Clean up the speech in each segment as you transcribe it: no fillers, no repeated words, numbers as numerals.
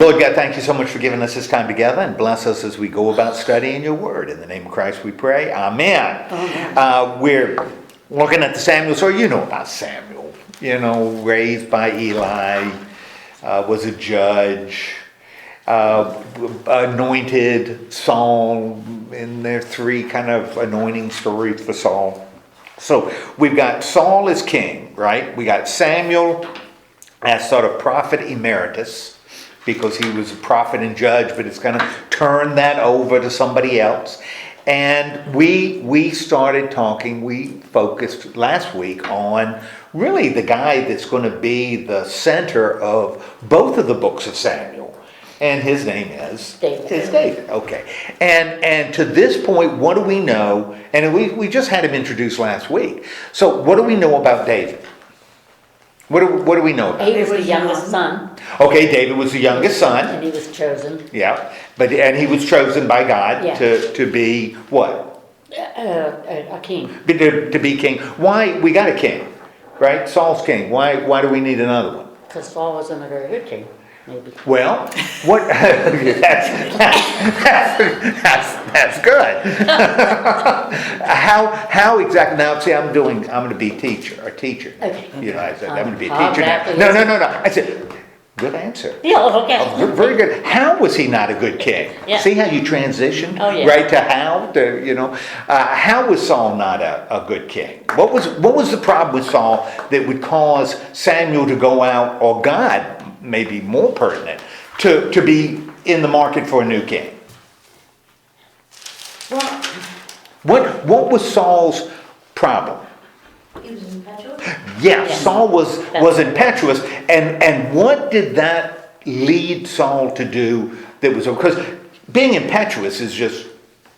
Lord God, thank you so much for giving us this time together, and bless us as we go about studying your word. In the name of Christ we pray. Amen. We're looking at the Samuel story. You know about Samuel. You know, raised by Eli, was a judge, anointed Saul, in their three kind of anointing stories for Saul. So we've got Saul as king, right? We got Samuel as sort of prophet emeritus, because he was a prophet and judge, but it's going to turn that over to somebody else. And we started talking, we focused last week on really the guy that's going to be the center of both of the books of Samuel. And his name is David. It's David. Okay. And to this point, what do we know? And we just had him introduced last week. So what do we know about David? What do we know about him? He was the youngest son. Okay, David was the youngest son. And he was chosen. Yeah, and he was chosen by God to be what? A king. To be king. Why? We got a king, right? Saul's king. Why do we need another one? Because Saul wasn't a very good king, maybe. Well, what? that's good. How exactly? Now, see, I'm going to be a teacher. Okay. You know, I said I'm going to be a teacher now. No. I said, good answer. Yeah, okay. Oh, very good. How was he not a good king? Yeah. See how you transitioned right to how? How was Saul not a good king? What was the problem with Saul that would cause Samuel to go out, or God, maybe more pertinent, to be in the market for a new king? Well, What was Saul's problem? He was impetuous? Yes, Saul was impetuous, and what did that lead Saul to do? That was because being impetuous is just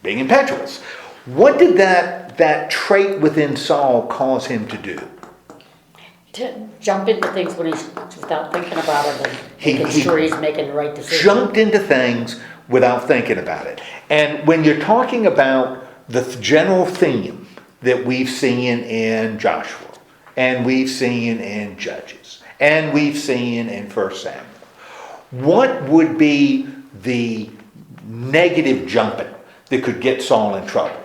being impetuous. What did that trait within Saul cause him to do? to jump into things when he's without thinking about it and making sure he's making the right decision. Jumped into things without thinking about it. And when you're talking about the general theme that we've seen in Joshua, and we've seen in Judges, and we've seen in 1 Samuel, what would be the negative jumping that could get Saul in trouble?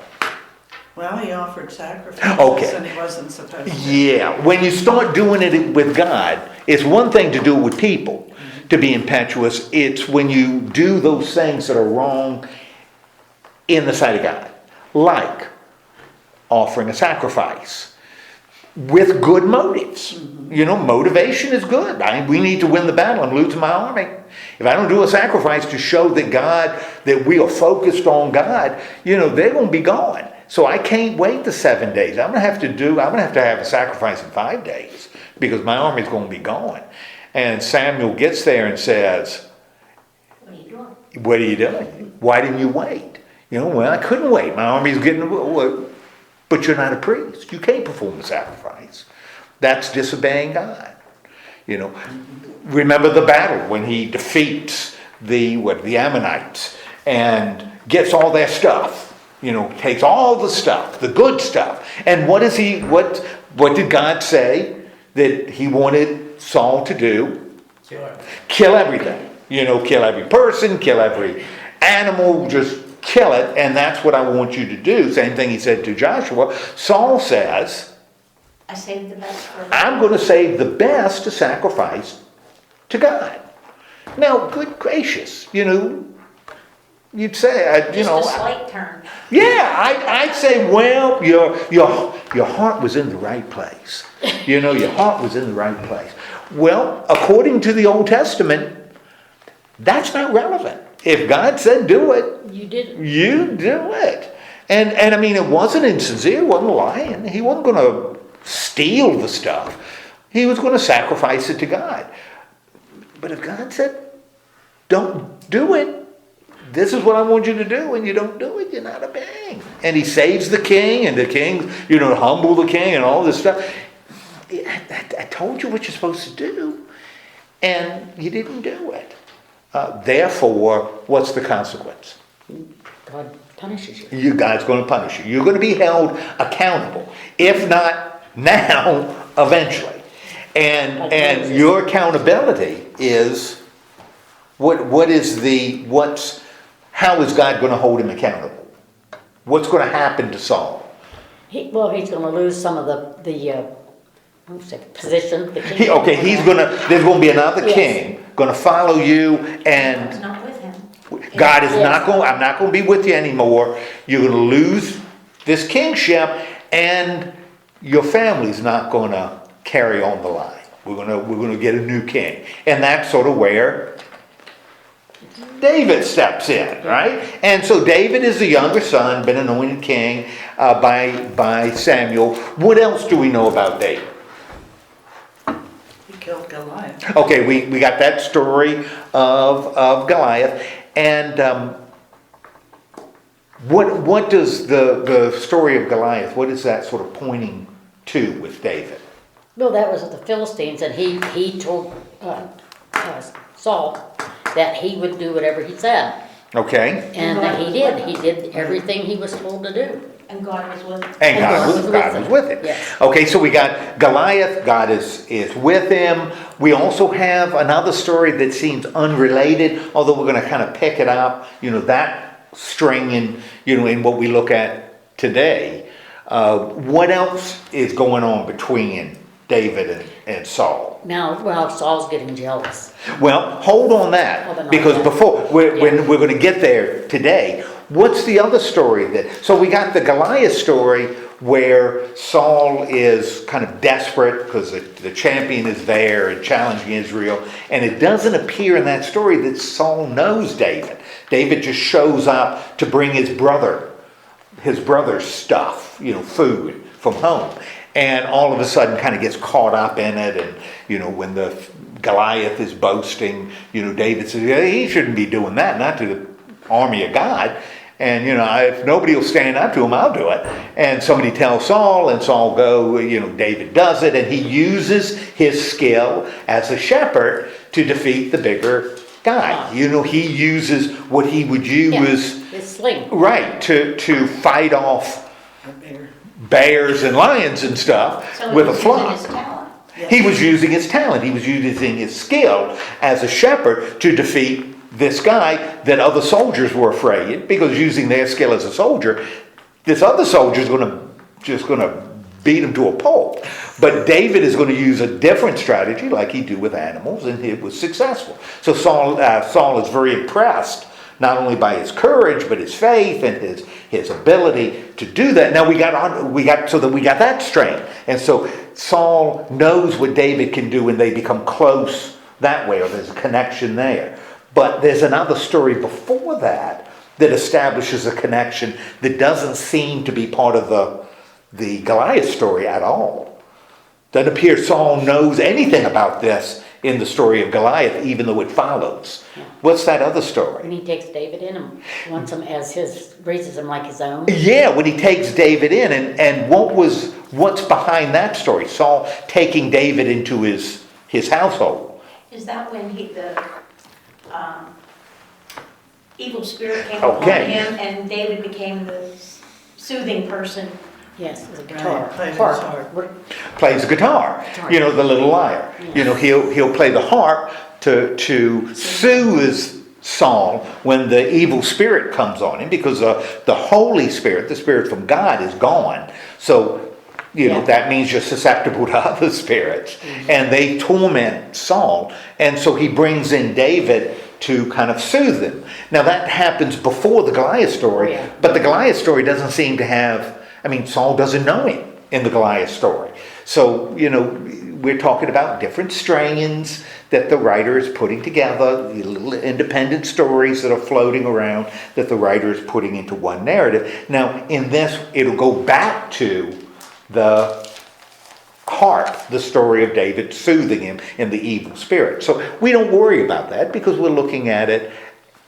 Well, he offered sacrifices and he wasn't supposed to. Yeah, when you start doing it with God, it's one thing to do it with people, to be impetuous. It's when you do those things that are wrong in the sight of God, like offering a sacrifice with good motives. You know, motivation is good. We need to win the battle. I'm losing my army. If I don't do a sacrifice to show that we are focused on God, they're going to be gone. So I can't wait the 7 days. I'm going to have to have a sacrifice in 5 days because my army's going to be gone. And Samuel gets there and says, What are you doing? What are you doing? Why didn't you wait? Well, I couldn't wait. My army's getting... But you're not a priest. You can't perform a sacrifice. That's disobeying God. Remember the battle when he defeats the Ammonites and gets all their stuff. Takes all the stuff, the good stuff. And what did God say that he wanted Saul to do? Kill everything. Kill every person, kill every animal, just kill it, and that's what I want you to do. Same thing he said to Joshua. Saul says, I saved the best for I'm going to save the best to sacrifice to God. Now, good gracious, you'd say, just a slight turn. Yeah, I'd say, well, your heart was in the right place. Your heart was in the right place. Well, according to the Old Testament, that's not relevant. If God said do it, You did it. you do it. And I mean, it wasn't insincere, it wasn't lying. He wasn't going to steal the stuff. He was going to sacrifice it to God. But if God said, don't do it, this is what I want you to do, and you don't do it, you're not obeying. And he saves the king, and the king, humble the king and all this stuff. I told you what you're supposed to do, and you didn't do it. Therefore, what's the consequence? God punishes you. God's going to punish you. You're going to be held accountable. If not now, eventually. And your accountability is How is God going to hold him accountable? What's going to happen to Saul? He's going to lose some of the position. The king. There's going to be another Yes. king going to follow you, God's and not with him. God is Yes. I'm not going to be with you anymore. You're going to lose this kingship, and your family's not going to carry on the line. We're going to get a new king. And that's sort of where David steps in, right? And so David is the younger son, been anointed king by Samuel. What else do we know about David? He killed Goliath. Okay, we got that story of Goliath. And what does the story of Goliath, what is that sort of pointing to with David? Well, that was the Philistines, and he told Saul that he would do whatever he said. Okay. And that he did. He did everything he was told to do. And God was with him. And God was with him. Yes. Okay, so we got Goliath, God is with him. We also have another story that seems unrelated, although we're going to kind of pick it up, that string in what we look at today. What else is going on between David and Saul? Now, Saul's getting jealous. Well, hold on that, because before when we're going to get there today, what's the other story so we got the Goliath story where Saul is kind of desperate because the champion is there and challenging Israel, and it doesn't appear in that story that Saul knows David. David just shows up to bring his brother's stuff, food from home. And all of a sudden kind of gets caught up in it. And, when the Goliath is boasting, David says, he shouldn't be doing that, not to the army of God. And, if nobody will stand up to him, I'll do it. And somebody tells Saul, and Saul David does it. And he uses his skill as a shepherd to defeat the bigger guy. He uses what he would use. His sling. Right, to fight off bears and lions and stuff So with a he was flock. using his talent. He was using his talent. He was using his skill as a shepherd to defeat this guy that other soldiers were afraid, because using their skill as a soldier, this other soldier is just going to beat him to a pulp. But David is going to use a different strategy like he do with animals, and it was successful. So Saul is very impressed, not only by his courage, but his faith and his ability to do that. Now we got that strength. And so Saul knows what David can do, and they become close that way, or there's a connection there. But there's another story before that establishes a connection that doesn't seem to be part of the Goliath story at all. Doesn't appear Saul knows anything about this in the story of Goliath, even though it follows. Yeah. What's that other story? When he takes David in and wants him raises him like his own. Yeah, when he takes David in, and what's behind that story? Saul taking David into his household. Is that when the evil spirit came upon him and David became the soothing person? Yes, with a guitar. Right, Harp. Plays the guitar, the little lyre. Yeah. He'll play the harp to soothe Saul when the evil spirit comes on him, because the Holy Spirit, the Spirit from God, is gone. So that means you're susceptible to other spirits, and they torment Saul, and so he brings in David to kind of soothe him. Now that happens before the Goliath story, but the Goliath story doesn't seem to have. Saul doesn't know him in the Goliath story. So, we're talking about different strands that the writer is putting together, little independent stories that are floating around that the writer is putting into one narrative. Now, in this, it'll go back to the harp, the story of David soothing him in the evil spirit. So we don't worry about that, because we're looking at it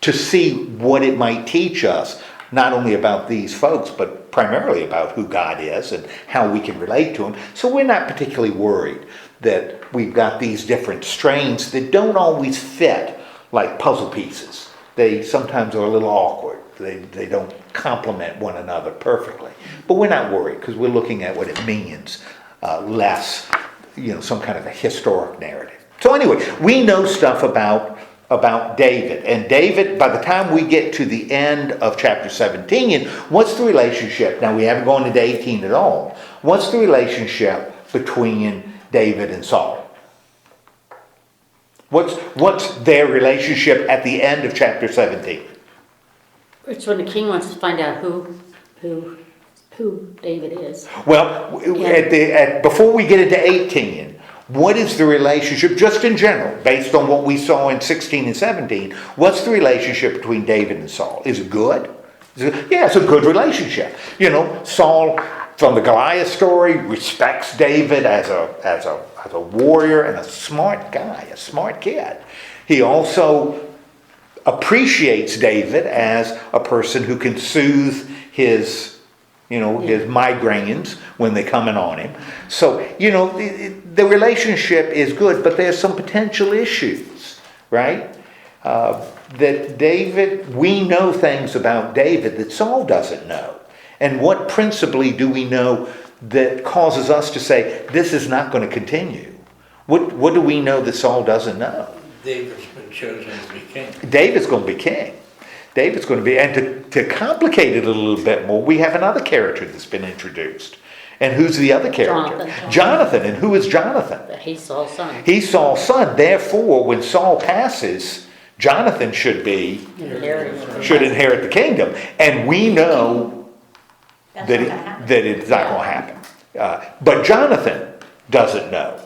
to see what it might teach us, not only about these folks, but primarily about who God is and how we can relate to him. So we're not particularly worried that we've got these different strains that don't always fit like puzzle pieces. They sometimes are a little awkward. They don't complement one another perfectly. But we're not worried, because we're looking at what it means, less, some kind of a historic narrative. So anyway, we know stuff about about David. And David, by the time we get to the end of chapter 17, what's the relationship? Now, we haven't gone into 18 at all. What's the relationship between David and Saul? What's their relationship at the end of chapter 17? It's when the king wants to find out who David is. Well, before we get into 18, what is the relationship, just in general, based on what we saw in 16 and 17, what's the relationship between David and Saul? Is it good? Yeah, it's a good relationship. You know, Saul, from the Goliath story, respects David as a warrior and a smart guy, a smart kid. He also appreciates David as a person who can soothe his migraines when they come in on him. So, the relationship is good, but there's some potential issues, right? That David, we know things about David that Saul doesn't know. And what principally do we know that causes us to say, this is not going to continue? What do we know that Saul doesn't know? David's been chosen to be king. David's going to be king. David's going to be, and to complicate it a little bit more, we have another character that's been introduced. And who's the other character? Jonathan. And who is Jonathan? He's Saul's son. He's Saul's son. Therefore, when Saul passes, Jonathan should inherit the kingdom. And we know that it's not going to happen. But Jonathan doesn't know.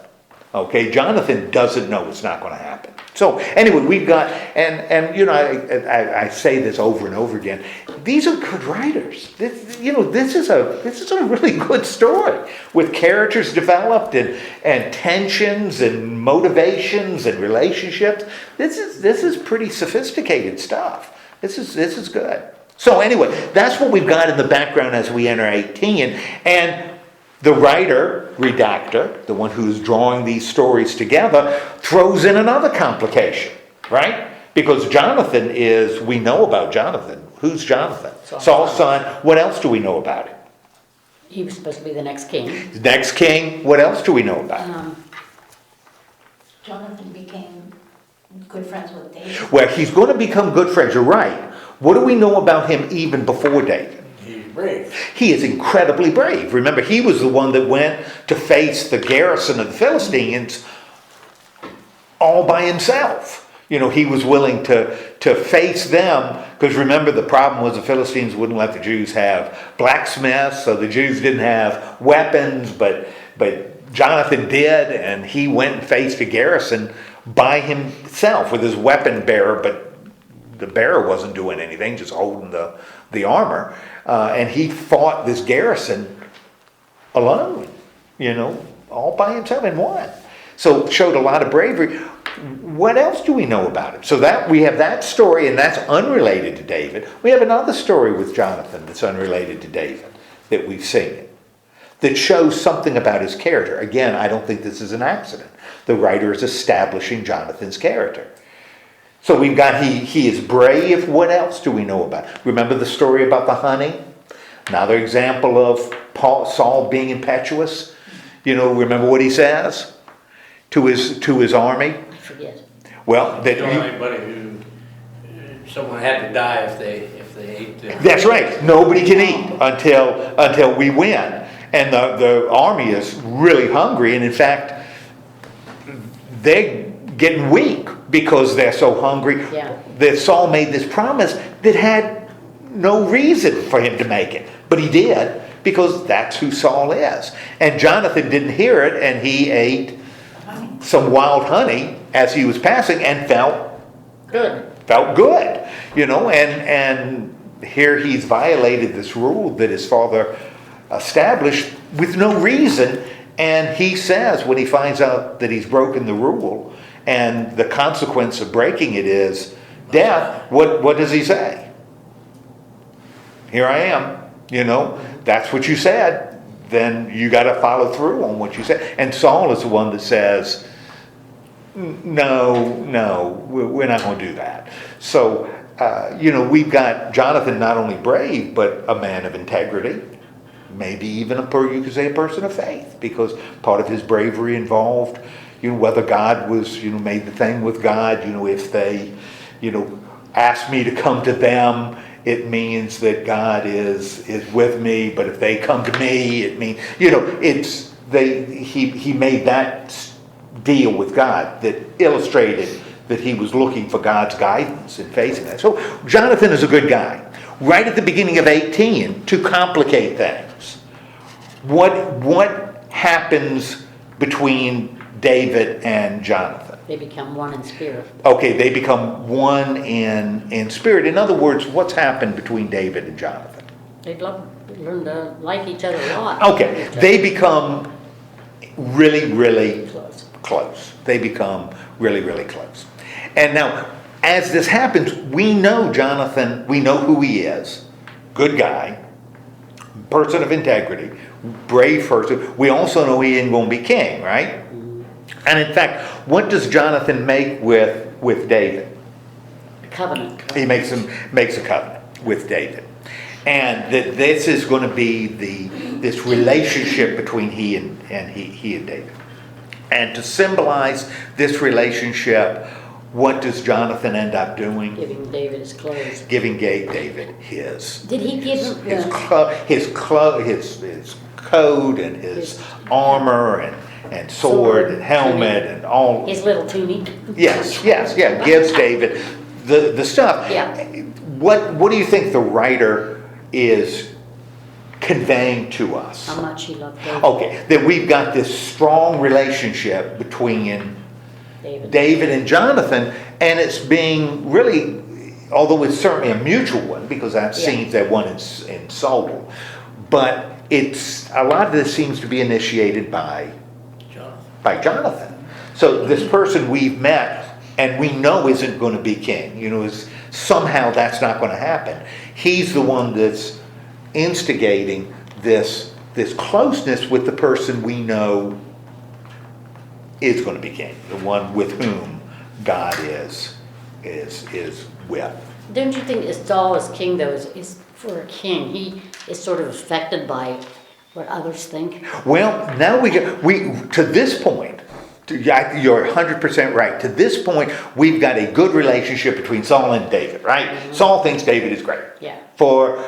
Okay, Jonathan doesn't know it's not going to happen. So anyway, we've got, and I say this over and over again. These are good writers. This is a really good story with characters developed and tensions and motivations and relationships. This is pretty sophisticated stuff. This is good. So anyway, that's what we've got in the background as we enter 18, and the writer, redactor, the one who's drawing these stories together, throws in another complication, right? Because Jonathan we know about Jonathan. Who's Jonathan? Saul's son. What else do we know about him? He was supposed to be the next king. The next king. What else do we know about him? Jonathan became good friends with David. Well, he's going to become good friends. You're right. What do we know about him even before David? He's brave. He is incredibly brave. Remember, he was the one that went to face the garrison of the Philistines all by himself. He was willing to face them, because remember, the problem was the Philistines wouldn't let the Jews have blacksmiths, so the Jews didn't have weapons, but Jonathan did, and he went and faced a garrison by himself with his weapon bearer, but the bearer wasn't doing anything, just holding the armor. And he fought this garrison alone, all by himself, and won. So showed a lot of bravery. What else do we know about him? So that we have that story, and that's unrelated to David. We have another story with Jonathan that's unrelated to David that we've seen, that shows something about his character. Again, I don't think this is an accident. The writer is establishing Jonathan's character. So we've got he is brave. What else do we know about him? Remember the story about the honey? Another example of Saul being impetuous. Remember what he says to his army? I forget. Well, that Anybody who someone had to die if they ate the. That's right. Nobody can eat until we win, and the army is really hungry, and in fact, they're getting weak because they're so hungry. Yeah. That Saul made this promise that had no reason for him to make it, but he did, because that's who Saul is. And Jonathan didn't hear it, and he ate some wild honey as he was passing and felt good. And here he's violated this rule that his father established with no reason, and he says, when he finds out that he's broken the rule and the consequence of breaking it is death, what does he say? Here I am, that's what you said, then you got to follow through on what you said. And Saul is the one that says, no, we're not going to do that. So, we've got Jonathan not only brave, but a man of integrity, maybe even you could say a person of faith, because part of his bravery involved, whether God was, made the thing with God, if they, asked me to come to them, it means that God is with me, but if they come to me, it means, he made that deal with God that illustrated that he was looking for God's guidance in facing that. So Jonathan is a good guy. Right at the beginning of 18, to complicate things, what happens between David and Jonathan? They become one in spirit. Okay, they become one in spirit. In other words, what's happened between David and Jonathan? They learn to like each other a lot. Okay, they become really, really Close. They become really, really close. And now, as this happens, we know Jonathan, we know who he is. Good guy, person of integrity, brave person. We also know he ain't going to be king, right? And in fact, what does Jonathan make with David? A covenant. He makes a covenant with David. And that this is going to be this relationship between he and David. And to symbolize this relationship, what does Jonathan end up doing? Giving David his clothes. Giving David his. Did he give him his coat and his armor and sword and helmet and all. His little tunic? Yes. Gives David the stuff. Yeah. What do you think the writer is conveying to us? How much he loved David. Okay, that we've got this strong relationship between David and Jonathan, and it's being really, although it's certainly a mutual one, because that seems that one in Saul, but it's a lot of this seems to be initiated by Jonathan. So this person we've met and we know isn't going to be king, somehow that's not going to happen. He's the one that's instigating this closeness with the person we know is going to be king, the one with whom God is with. Don't you think Saul as king, though, is for a king, he is sort of affected by what others think? Well, now to this point, you're 100% right. To this point, we've got a good relationship between Saul and David, right? Mm-hmm. Saul thinks David is great. Yeah. For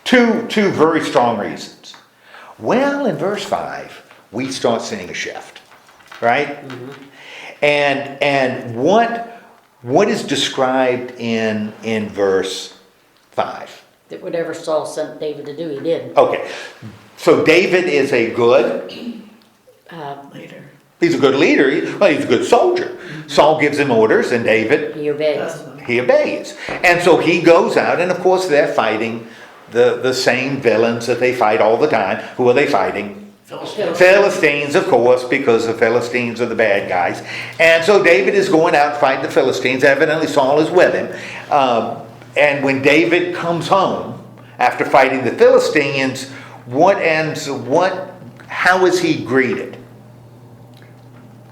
two very strong reasons. Well, in verse 5, we start seeing a shift, right? Mm-hmm. And what is described in verse 5? That whatever Saul sent David to do, he did. Okay. So David is a good Leader. He's a good leader. He's a good soldier. Mm-hmm. Saul gives him orders, and David he obeys. He obeys. And so he goes out, and of course they're fighting the same villains that they fight all the time. Who are they fighting? Philistines, of course, because the Philistines are the bad guys. And so David is going out fighting the Philistines. Evidently Saul is with him. And when David comes home after fighting the Philistines, how is he greeted?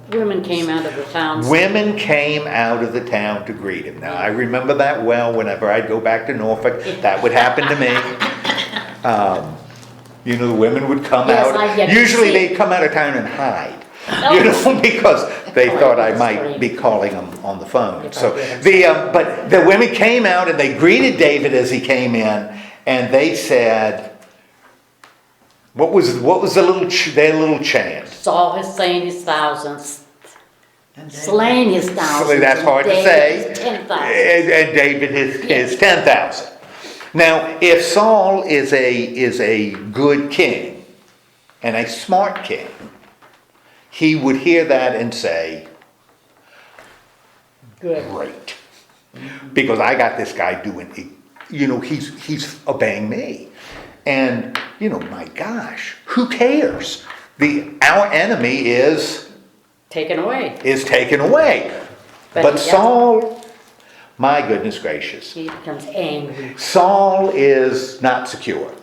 Women came out of the town. Women came out of the town to greet him. Now, I remember that well. Whenever I'd go back to Norfolk, that would happen to me. The women would come out. Usually they'd come out of town and hide. Because they thought I might be calling them on the phone. So but the women came out and they greeted David as he came in, and they said, what was their little chant? Saul has slain his thousands. Slain his thousands. That's hard to say. 10,000. And David his 10,000. Now, if Saul is a good king and a smart king, he would hear that and say, good. Great. Because I got this guy doing, he's obeying me. And, my gosh, who cares? Our enemy is taken away. But Saul, my goodness gracious. He becomes angry. Saul is not secure.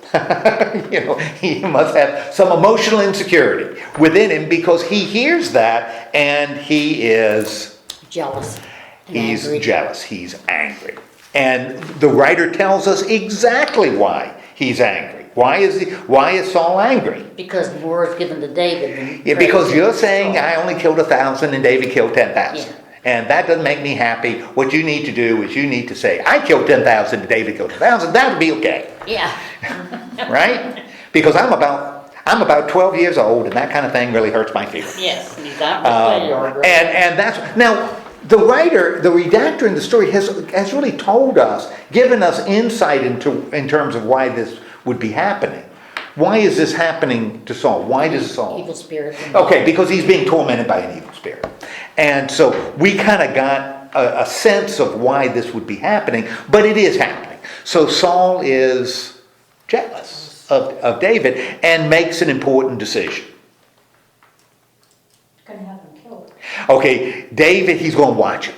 He must have some emotional insecurity within him because he hears that and he is jealous. He's jealous. He's angry. And the writer tells us exactly why he's angry. Why is Saul angry? Because more is given to David than Yeah, praise because to you're saying Saul. I only killed 1,000 and David killed 10,000. Yeah. And that doesn't make me happy. What you need to do is you need to say, I killed 10,000 and David killed 1,000. That would be okay. Yeah. Right? Because I'm about 12 years old, and that kind of thing really hurts my feelings. Yes, you got the yard right. And that's now the writer, the redactor in the story has really told us, given us insight in terms of why this would be happening. Why is this happening to Saul? Why does Saul? Evil spirit. Okay, because he's being tormented by an evil spirit. And so we kind of got a sense of why this would be happening, but it is happening. So Saul is jealous of David and makes an important decision. Gonna have him killed. Okay, David, he's going to watch it.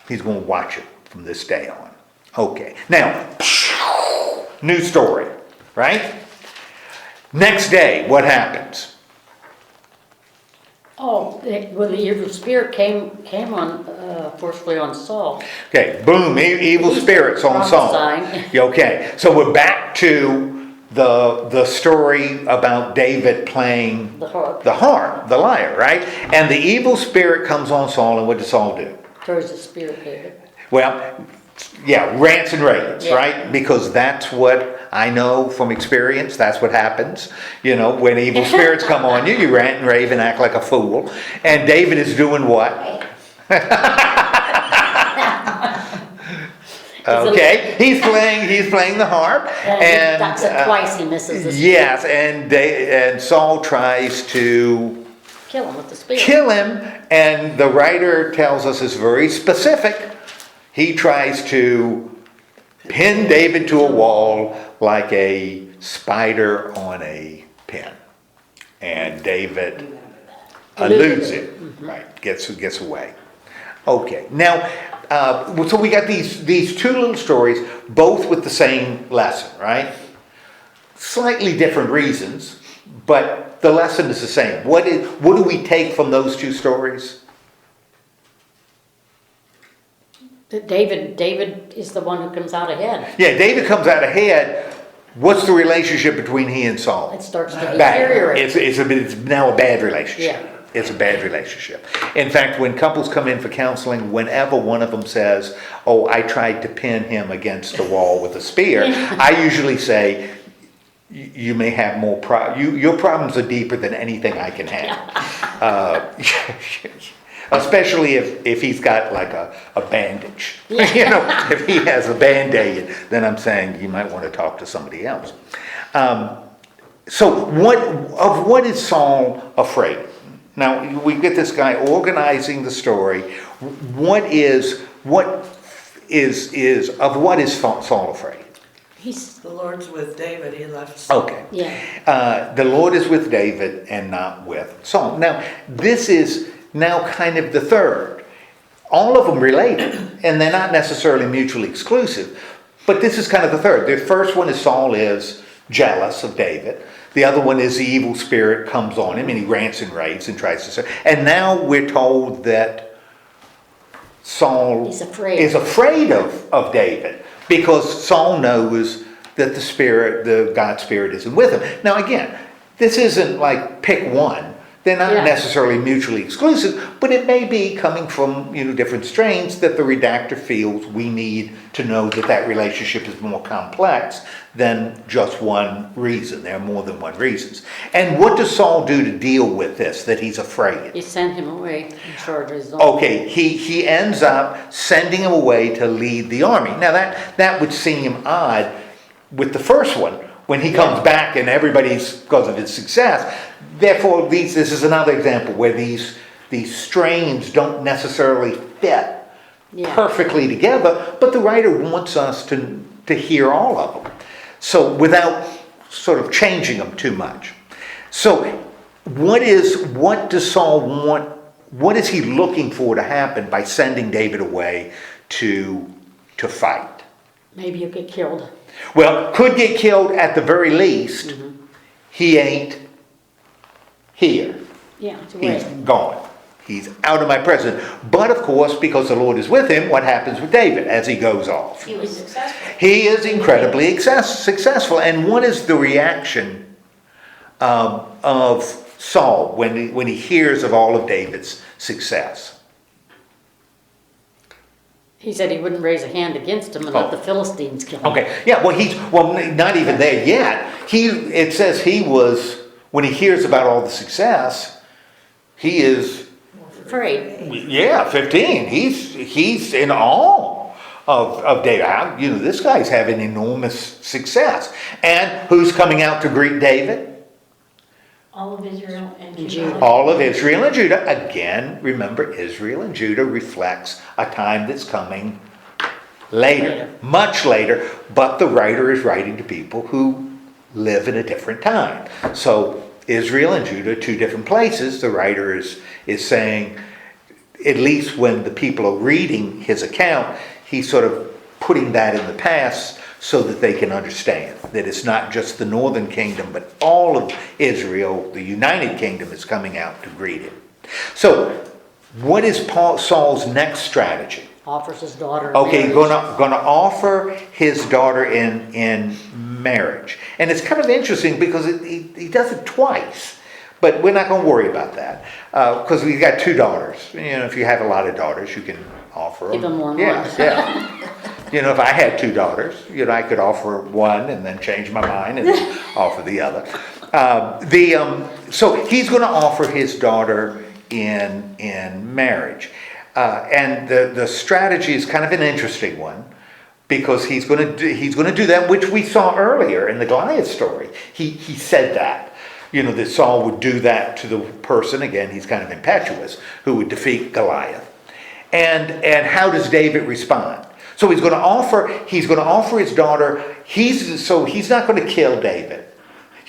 He's going to watch it from this day on. Okay, now, new story, right? Next day, what happens? Oh, well, the evil spirit came on, forcefully on Saul. Okay, boom, evil spirits on Saul. Prophesying. Okay, so we're back to the story about David playing The harp. the lyre, right? And the evil spirit comes on Saul, and what does Saul do? Throws the spirit, David. Well, yeah, rants and raves, Yeah. right? Because that's what I know from experience. That's what happens. You know, when evil spirits come on you, you rant and rave and act like a fool. And David is doing what? Okay, he's playing the harp, and that's it twice he misses the spirit. yes, and Saul tries to Kill him with the spirit. kill him, and the writer tells us it's very specific. He tries to pin David to a wall like a spider on a pin, and David eludes it. Right, gets away. Okay, now so we got these two little stories, both with the same lesson, right? Slightly different reasons, but the lesson is the same. What do we take from those two stories? David is the one who comes out ahead. Yeah, David comes out ahead. What's the relationship between he and Saul? It starts to Bad. deteriorate. It's now a bad relationship. Yeah. It's a bad relationship. In fact, when couples come in for counseling, whenever one of them says, "Oh, I tried to pin him against the wall with a spear," I usually say, "You may have more your problems are deeper than anything I can handle." Especially if he's got like a bandage. You know, if he has a Band-Aid, then I'm saying you might want to talk to somebody else. So what is Saul afraid? Now we get this guy organizing the story. What is Saul afraid? The Lord's with David, he left Saul. Okay. Yeah. The Lord is with David and not with Saul. Now this is now kind of the third. All of them related, and they're not necessarily mutually exclusive, but this is kind of the third. The first one is Saul is jealous of David. The other one is the evil spirit comes on him and he rants and raves and tries to say. And now we're told that Saul is afraid of David because Saul knows that the God spirit isn't with him. Now again, this isn't like pick one. They're not necessarily mutually exclusive, but it may be coming from different strains that the redactor feels we need to know that relationship is more complex than just one reason. There are more than one reasons. And what does Saul do to deal with this, that he's afraid? You send him away in charge of his own. Okay, he ends up sending him away to lead the army. Now that would seem odd with the first one, when he comes back and everybody's, because of his success. Therefore, this is another example where these strains don't necessarily fit perfectly together, but the writer wants us to hear all of them. So without sort of changing them too much. So what does Saul want? What is he looking for to happen by sending David away to fight? Maybe you'll get killed. Well, could get killed at the very least. Mm-hmm. He ain't here. Yeah, it's He's away. gone. He's out of my presence. But of course, because the Lord is with him, what happens with David as he goes off? He was successful. He is incredibly successful. And what is the reaction of Saul when he hears of all of David's success? He said he wouldn't raise a hand against him and let the Philistines kill him. Okay, yeah, well, not even there yet. It says he was, when he hears about all the success, he is, Afraid. yeah, 15. He's in awe of David. This guy's having enormous success. And who's coming out to greet David? All of Israel and Judah. Judah. All of Israel and Judah. Again, remember, Israel and Judah reflects a time that's coming later, much later, but the writer is writing to people who live in a different time. So Israel and Judah, two different places. The writer is saying, at least when the people are reading his account, he's sort of putting that in the past so that they can understand that it's not just the northern kingdom, but all of Israel, the united kingdom, is coming out to greet him. So, what is Saul's next strategy? Offers his daughter in Okay, marriage. going to offer his daughter in marriage. And it's kind of interesting because he does it twice. But we're not going to worry about that because we've got two daughters. If you have a lot of daughters, you can offer them. Give them more Yeah, money. yeah. If I had two daughters, I could offer one and then change my mind and then offer the other. So he's going to offer his daughter in marriage. And the strategy is kind of an interesting one because he's going to do that, which we saw earlier in the Goliath story. He said that. That Saul would do that to the person, again, he's kind of impetuous, who would defeat Goliath. And how does David respond? So he's going to offer his daughter, he's not going to kill David.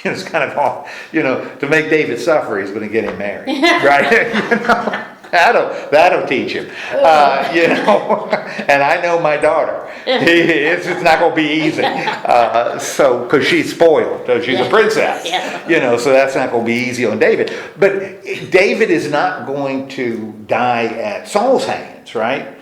It's kind of, to make David suffer, he's going to get him married, right? That'll teach him, and I know my daughter. It's not going to be easy, because she's spoiled. So she's a princess, so that's not going to be easy on David. But David is not going to die at Saul's hands, right?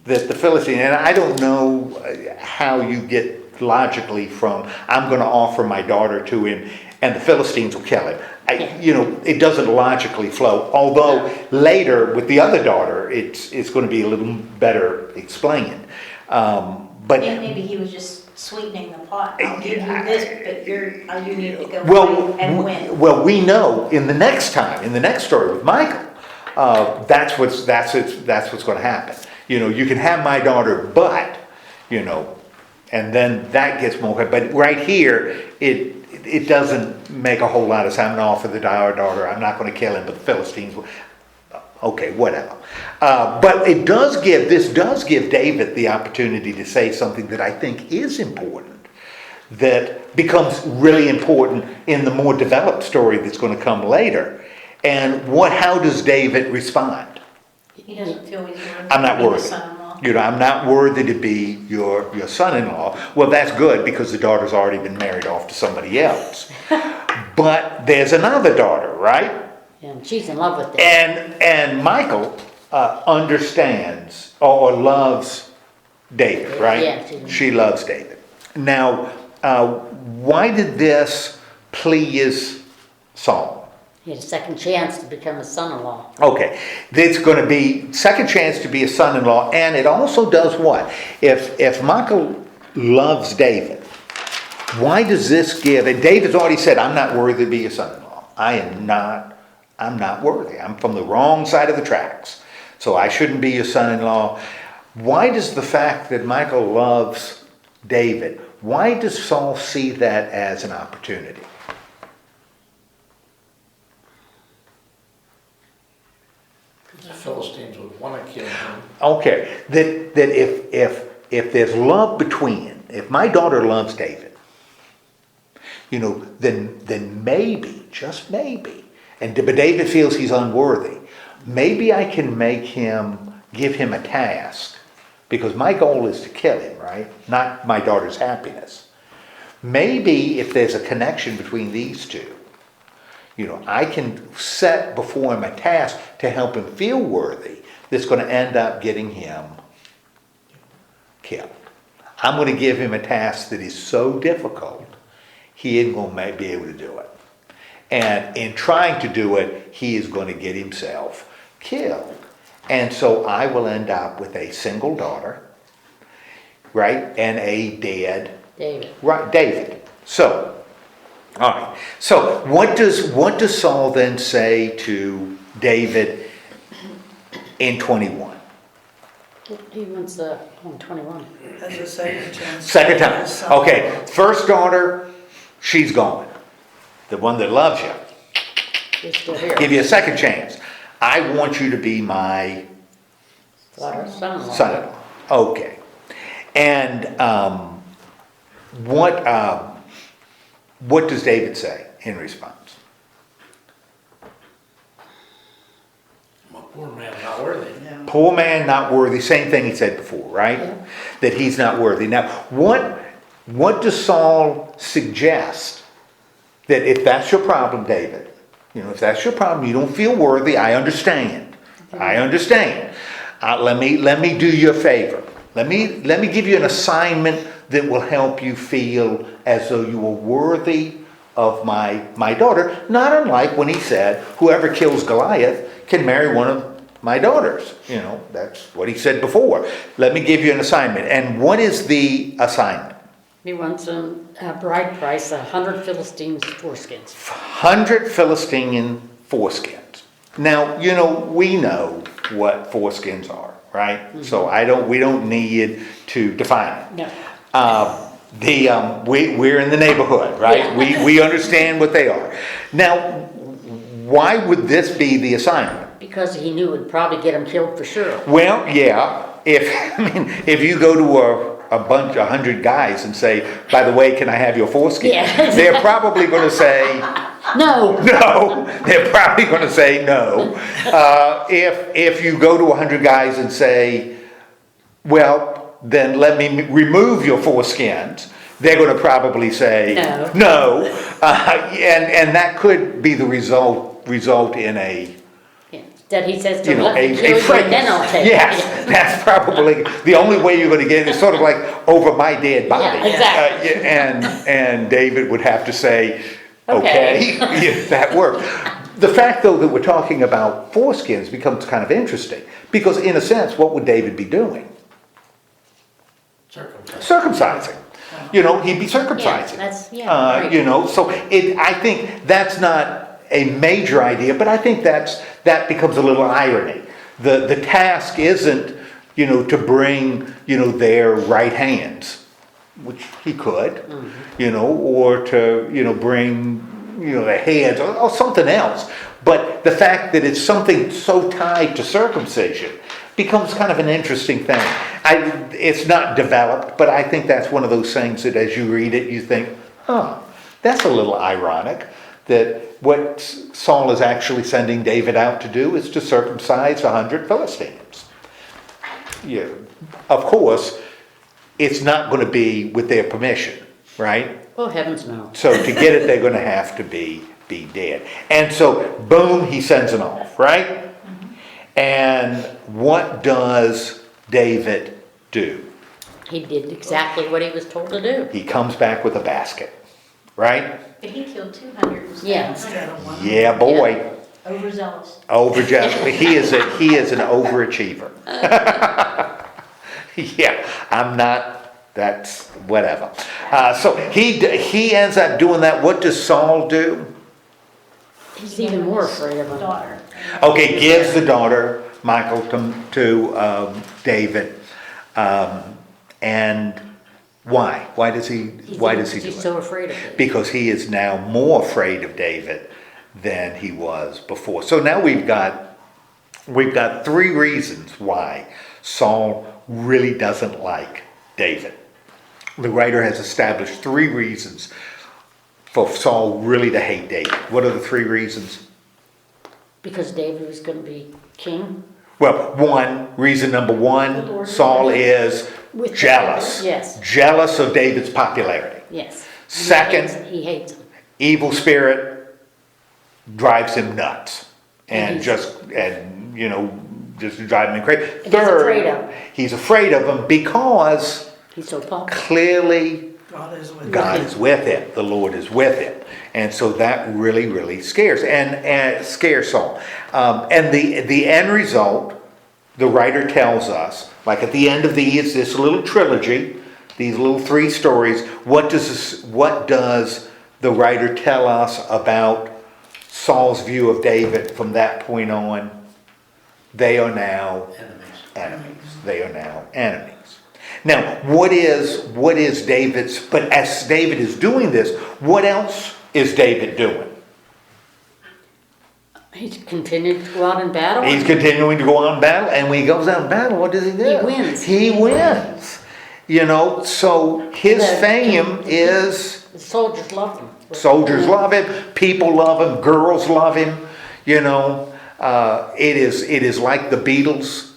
That the Philistine, and I don't know how you get logically from, I'm going to offer my daughter to him and the Philistines will kill him. It doesn't logically flow. Although later with the other daughter, it's going to be a little better explained. But maybe he was just sweetening the pot. I'll give you this, but you need to go and win. Well, we know in the next story with Michael, that's what's going to happen. You can have my daughter, but and then that gets more. But right here, it doesn't make a whole lot of sense. I'm going to offer the daughter. I'm not going to kill him, but the Philistines will. Okay, whatever. But this does give David the opportunity to say something that I think is important, that becomes really important in the more developed story that's going to come later. And how does David respond? He doesn't feel he's worthy. I'm not to be the worthy. son-in-law. I'm not worthy to be your son-in-law. Well, that's good because the daughter's already been married off to somebody else. But there's another daughter, right? And she's in love with David. And Michael understands or loves David, right? Yeah, she loves David. Now, why did this please Saul? He had a second chance to become a son-in-law. Okay, it's going to be second chance to be a son-in-law, and it also does what? If Michael loves David, why does this give? And David's already said, "I'm not worthy to be a son-in-law. I'm not worthy. I'm from the wrong side of the tracks, so I shouldn't be your son-in-law." Why does the fact that Michael loves David? Why does Saul see that as an opportunity? The Philistines would want to kill him. Okay, that if there's love between, if my daughter loves David, then maybe, just maybe, but David feels he's unworthy. Maybe I can give him a task, because my goal is to kill him, right? Not my daughter's happiness. Maybe if there's a connection between these two, I can set before him a task to help him feel worthy that's going to end up getting him killed. I'm going to give him a task that is so difficult, he isn't going to be able to do it. And in trying to do it, he is going to get himself killed. And so I will end up with a single daughter, right, and a dead David. Right, David. So, all right. So, what does Saul then say to David in 21? He wants on 21. That's the second chance. Second time. Okay. First daughter, she's gone. The one that loves you. He's still here. Give you a second chance. I want you to be my Son-in-law. son-in-law. Okay. And what does David say in response? My poor man's not worthy. Yeah. Poor man, not worthy. Same thing he said before, right? Yeah. That he's not worthy. Now, what does Saul suggest? That if that's your problem, David, if that's your problem, you don't feel worthy, I understand. I understand. Let me do you a favor. Let me give you an assignment that will help you feel as though you are worthy of my daughter. Not unlike when he said, whoever kills Goliath can marry one of my daughters. That's what he said before. Let me give you an assignment. And what is the assignment? He wants a bride price, 100 Philistines foreskins. 100 Philistine foreskins. Now, we know what foreskins are, right? Mm-hmm. So we don't need to define it. No. We're in the neighborhood, right? Yeah. We understand what they are. Now, why would this be the assignment? Because he knew it would probably get him killed for sure. Well, yeah. If you go to a bunch, 100 guys and say, by the way, can I have your foreskin? Yeah. They're probably going to say, no. No. They're probably going to say no. If you go to 100 guys and say, well, then let me remove your foreskins, they're going to probably say no. And that could be the result in a That he says to let me kill you and then I'll take yes, it. that's probably the only way you're going to get it. It's sort of like over my dead body. Yeah, exactly. And David would have to say, okay, if that works. The fact, though, that we're talking about foreskins becomes kind of interesting. Because in a sense, what would David be doing? Circumcising. He'd be circumcising. Right. So I think that's not a major idea, but I think that becomes a little irony. The task isn't, to bring, their right hands, which he could, or to, bring, their heads or something else. But the fact that it's something so tied to circumcision becomes kind of an interesting thing. It's not developed, but I think that's one of those things that as you read it, you think, that's a little ironic. That what Saul is actually sending David out to do is to circumcise 100 Philistines. Of course, it's not going to be with their permission, right? Oh, heavens no. So to get it, they're going to have to be dead. And so, boom, he sends them off, right? Mm-hmm. And what does David do? He did exactly what he was told to do. He comes back with a basket, right? But he killed 200 instead Yeah. of 100. Yeah, boy. Overzealous. He is an overachiever. Yeah, I'm not. That's whatever. So he ends up doing that. What does Saul do? He's even more afraid of him. Daughter. Okay, gives the daughter Michal to David, and why? Why does he do it? He's so afraid of it. Because he is now more afraid of David than he was before. So now we've got 3 reasons why Saul really doesn't like David. The writer has established 3 reasons for Saul really to hate David. What are the 3 reasons? Because David was going to be king. Well, reason number 1, Saul is jealous. Yes. Jealous of David's popularity. Yes. Second, he hates him. evil spirit drives him nuts and And just driving him crazy. And he's afraid of him. He's afraid of him because He's so popular. clearly God is with God him. is with him. The Lord is with him. And so that really, really scares Saul. And the end result, the writer tells us, like at the end of this little trilogy, these little 3 stories, what does the writer tell us about Saul's view of David from that point on? They are now enemies. They are now enemies. Now, what is David's, but as David is doing this, what else is David doing? He's continued to go out in battle. He's continuing to go out in battle, and when he goes out in battle, what does he do? He wins. He wins. So his fame is... The soldiers love him. Soldiers love him, people love him, girls love him, It is like the Beatles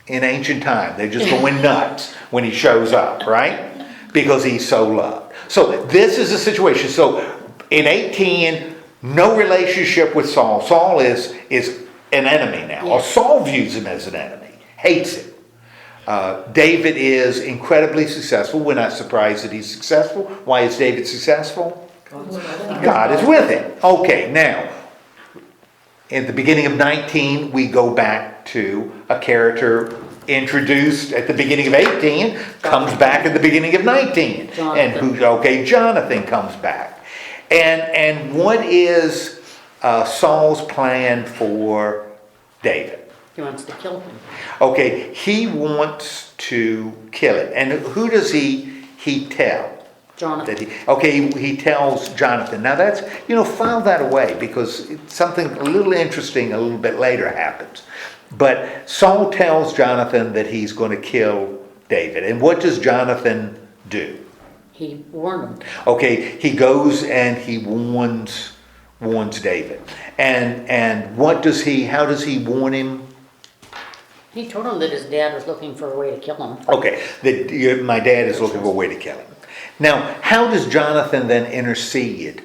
in ancient time. They're just going nuts when he shows up, right? Because he's so loved. So this is a situation. So in 18, no relationship with Saul. Saul is an enemy now. Yeah. Or Saul views him as an enemy, hates him. David is incredibly successful. We're not surprised that he's successful. Why is David successful? God is with him. Okay, now, at the beginning of 19, we go back to a character introduced at the beginning of 18, comes back at the beginning of 19. Jonathan comes back. And what is Saul's plan for David? He wants to kill him. Okay, he wants to kill him. And who does he tell? Jonathan. He tells Jonathan. Now that's, file that away because something a little interesting a little bit later happens. But Saul tells Jonathan that he's going to kill David. And what does Jonathan do? He warned him. Okay, he goes and he warns David. And how does he warn him? He told him that his dad was looking for a way to kill him. Okay, my dad is looking for a way to kill him. Now, how does Jonathan then intercede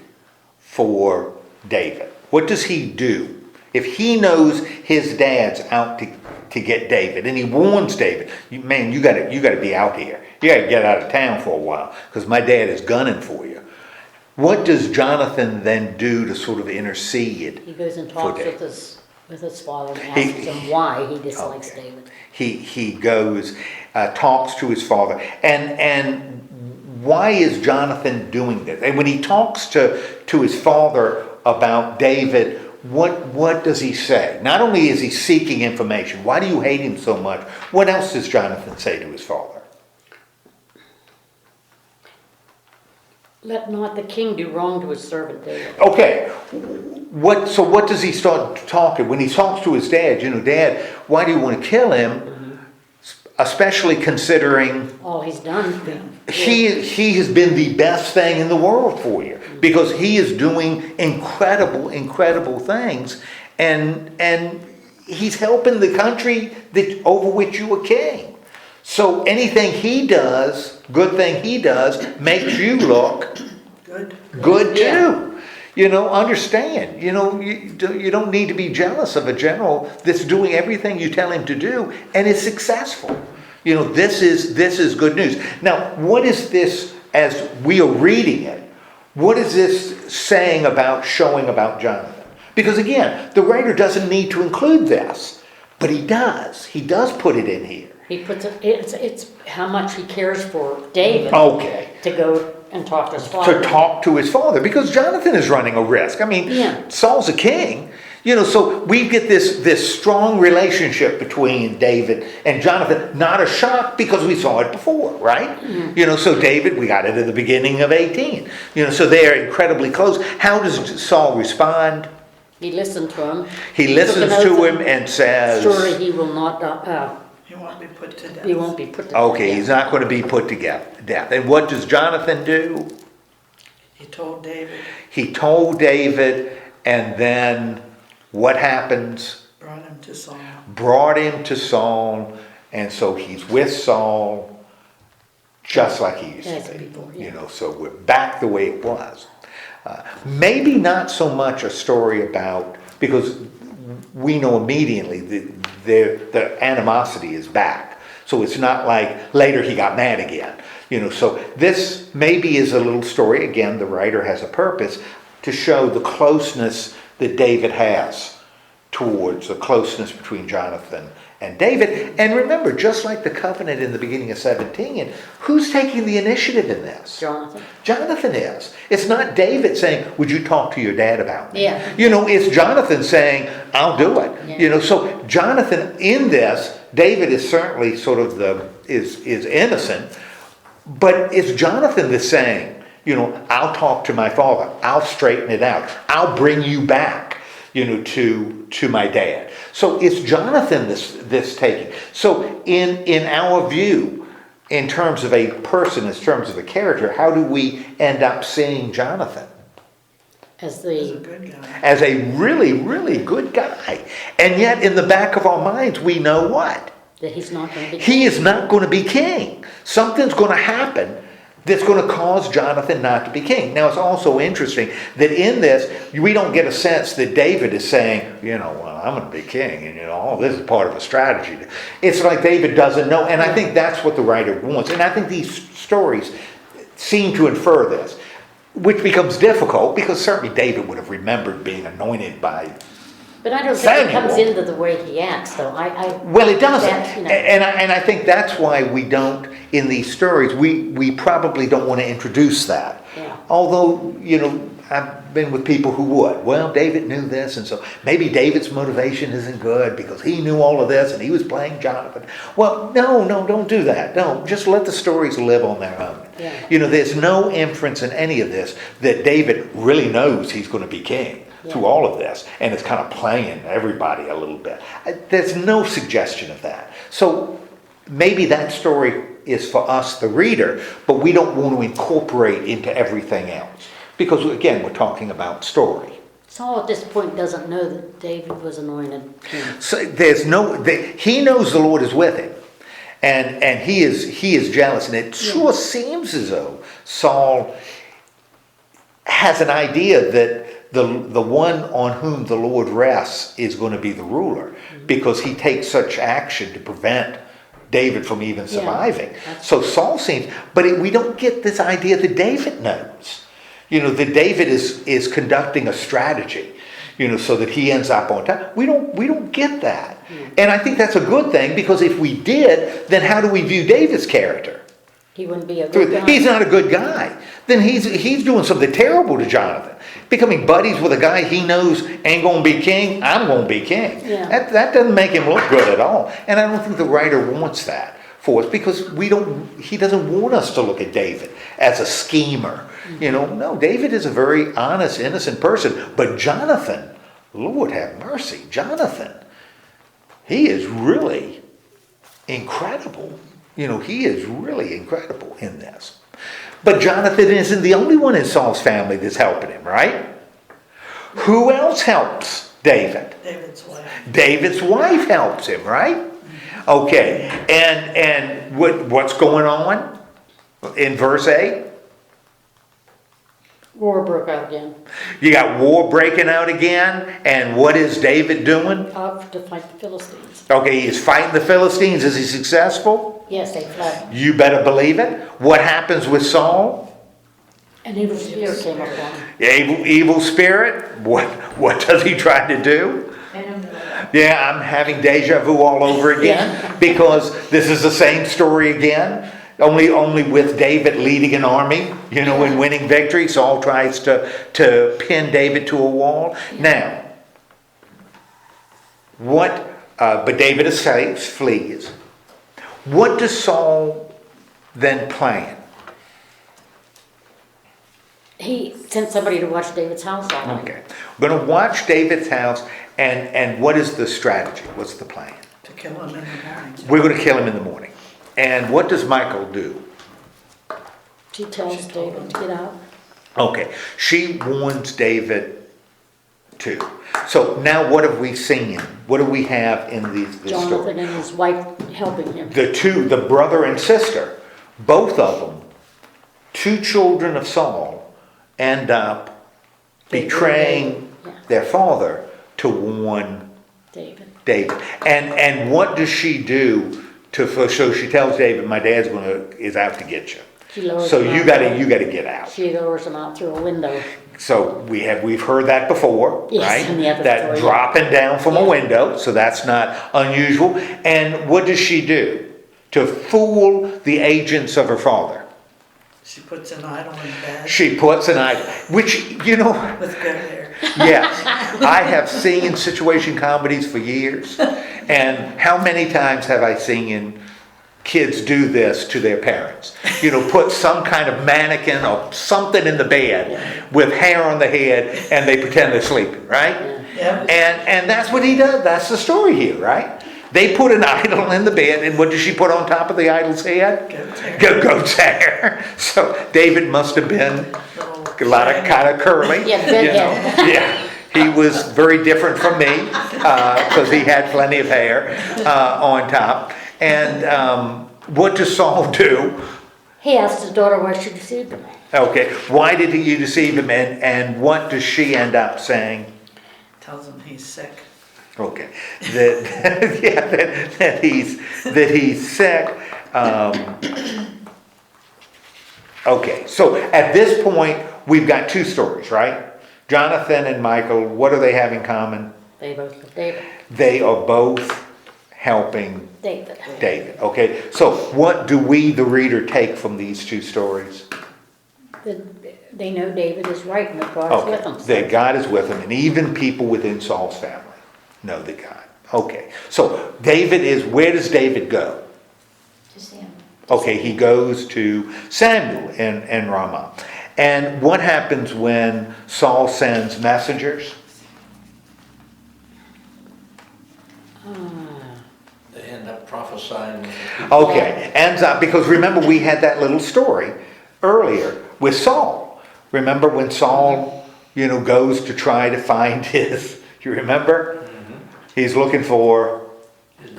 for David? What does he do? If he knows his dad's out to get David, and he warns David, you got to be out here. You got to get out of town for a while because my dad is gunning for you. What does Jonathan then do to sort of intercede? He goes and talks with his father and asks him why he dislikes David. He goes, talks to his father, and why is Jonathan doing this? And when he talks to his father about David, what does he say? Not only is he seeking information, why do you hate him so much? What else does Jonathan say to his father? Let not the king do wrong to his servant David. Okay, so what does he start talking? When he talks to his dad, Dad, why do you want to kill him? Especially considering all he's done for him. He has been the best thing in the world for you because he is doing incredible things and he's helping the country over which you are king. So anything he does, good thing he does, makes you look good too. Understand. You don't need to be jealous of a general that's doing everything you tell him to do and is successful. This is good news. Now, what is this, as we are reading it, what is this showing about Jonathan? Because again, the writer doesn't need to include this, but he does. He does put it in here. He puts it's how much he cares for David. Okay. To go and talk to his father. To talk to his father, because Jonathan is running a risk. Saul's a king. So we get this strong relationship between David and Jonathan. Not a shock because we saw it before, right? Mm-hmm. So David, we got it at the beginning of 18. So they are incredibly close. How does Saul respond? He listened to him. He listens to him and says, surely he will not he won't be put to death. He won't be put to death. Okay, he's not going to be put to death. And what does Jonathan do? He told David. He told David, and then what happens? Brought him to Saul. Brought him to Saul, and so he's with Saul. just like he used As to be. before, yeah. You know, so we're back the way it was. Maybe not so much a story about, because we know immediately that the animosity is back. So it's not like later he got mad again. You know, so this maybe is a little story. Again, the writer has a purpose to show the closeness that David has towards the closeness between Jonathan and David. And remember, just like the covenant in the beginning of 17, who's taking the initiative in this? Jonathan. Jonathan is. It's not David saying, would you talk to your dad about me? Yeah. You know, it's Jonathan saying, I'll do it. Yeah. You know, so Jonathan in this, David is certainly sort of is innocent, but it's Jonathan that's saying, you know, I'll talk to my father. I'll straighten it out. I'll bring you back, you know, to my dad. So it's Jonathan this taking. So in our view, in terms of a person, in terms of a character, how do we end up seeing Jonathan? As He's a the, good guy. As a really, really good guy. And yet in the back of our minds, we know what? that he's not going to be. He is not going to be king. Something's going to happen that's going to cause Jonathan not to be king. Now, it's also interesting that in this, we don't get a sense that David is saying, you know, well, I'm going to be king, and, you know, oh, this is part of a strategy. It's like David doesn't know, and I think that's what the writer wants. And I think these stories seem to infer this, which becomes difficult, because certainly David would have remembered being anointed by... But I don't think it Samuel. comes into the way he acts, though. Well, it doesn't. That, you know. And I think that's why we don't, in these stories, we probably don't want to introduce that. Yeah. Although, you know, I've been with people who would. Well, David knew this, and so maybe David's motivation isn't good because he knew all of this and he was playing Jonathan. Well, no, don't do that. No, just let the stories live on their own. Yeah. You know, there's no inference in any of this that David really knows he's going to be king. Through all of this, and it's kind of playing everybody a little bit. There's no suggestion of that. So maybe that story is for us, the reader, but we don't want to incorporate into everything else. Because again, we're talking about story. Saul at this point doesn't know that David was anointed king. So he knows the Lord is with him. And he is jealous. And it sure seems as though Saul has an idea that the one on whom the Lord rests is going to be the ruler, because he takes such action to prevent David from even surviving. So Saul seems, but we don't get this idea that David knows. You know, that David is conducting a strategy, you know, so that he ends up on top. We don't get that. And I think that's a good thing, because if we did, then how do we view David's character? He wouldn't be a good guy. He's not a good guy. Then he's doing something terrible to Jonathan. Becoming buddies with a guy he knows ain't going to be king, I'm going to be king. Yeah. That doesn't make him look good at all. And I don't think the writer wants that for us, because he doesn't want us to look at David as a schemer. You know, no, David is a very honest, innocent person. But Jonathan, Lord have mercy, Jonathan, he is really incredible. You know, he is really incredible in this. But Jonathan isn't the only one in Saul's family that's helping him, right? Who else helps David? David's wife. David's wife helps him, right? Okay, and what's going on in verse 8? War broke out again. You got war breaking out again, and what is David doing? Out to fight the Philistines. Okay, he's fighting the Philistines. Is he successful? Yes, they fled. You better believe it. What happens with Saul? An evil spirit came upon him. Evil spirit. What does he try to do? Yeah, I'm having deja vu all over again, because this is the same story again. Only with David leading an army, you know, and winning victory. Saul tries to pin David to a wall. Now, but David escapes, flees. What does Saul then plan? He sent somebody to watch David's house all night. Okay. We're going to watch David's house, and what is the strategy? What's the plan? To kill him in the morning. We're going to kill him in the morning. And what does Michal do? She tells David to get out. Okay. She warns David too. So now what have we seen? What do we have in this Jonathan story? and his wife helping him. The brother and sister, both of them, two children of Saul, end up betraying their father to warn David. And what does she do so she tells David, my dad's is out to get you. So you gotta get out. She lowers him out through a window. So we've heard that before, Yes, right? in the other That story, dropping down from a window, so that's not unusual. And what does she do to fool the agents of her father? She puts an idol in bed She puts an idol, which, with good hair. yes, I have seen situation comedies for years, and how many times have I seen kids do this to their parents? Put some kind of mannequin or something in the bed with hair on the head, and they pretend they're sleeping, right? Yeah. And that's what he does. That's the story here, right? They put an idol in the bed, and what does she put on top of the idol's head? Goat's hair. So David must have been a lot of kind of curly. Yeah. He was very different from me because he had plenty of hair on top. And what does Saul do? He asked his daughter why she deceived him. Okay, why did you deceive him? And what does she end up saying? Tells him he's sick. Okay, that he's sick. Okay, so at this point we've got two stories, right? Jonathan and Michael. What do they have in common? They both love David. They are both helping David. Okay, so what do we, the reader, take from these two stories? They know David is right and that God's with him. That God is with him, and even people within Saul's family know that God. Okay, so where does David go? To Samuel. Okay, he goes to Samuel in Ramah. And what happens when Saul sends messengers? They end up prophesying. Okay, ends up, because remember we had that little story earlier with Saul. Remember when Saul, goes to try to find you remember? Mm-hmm. He's looking for his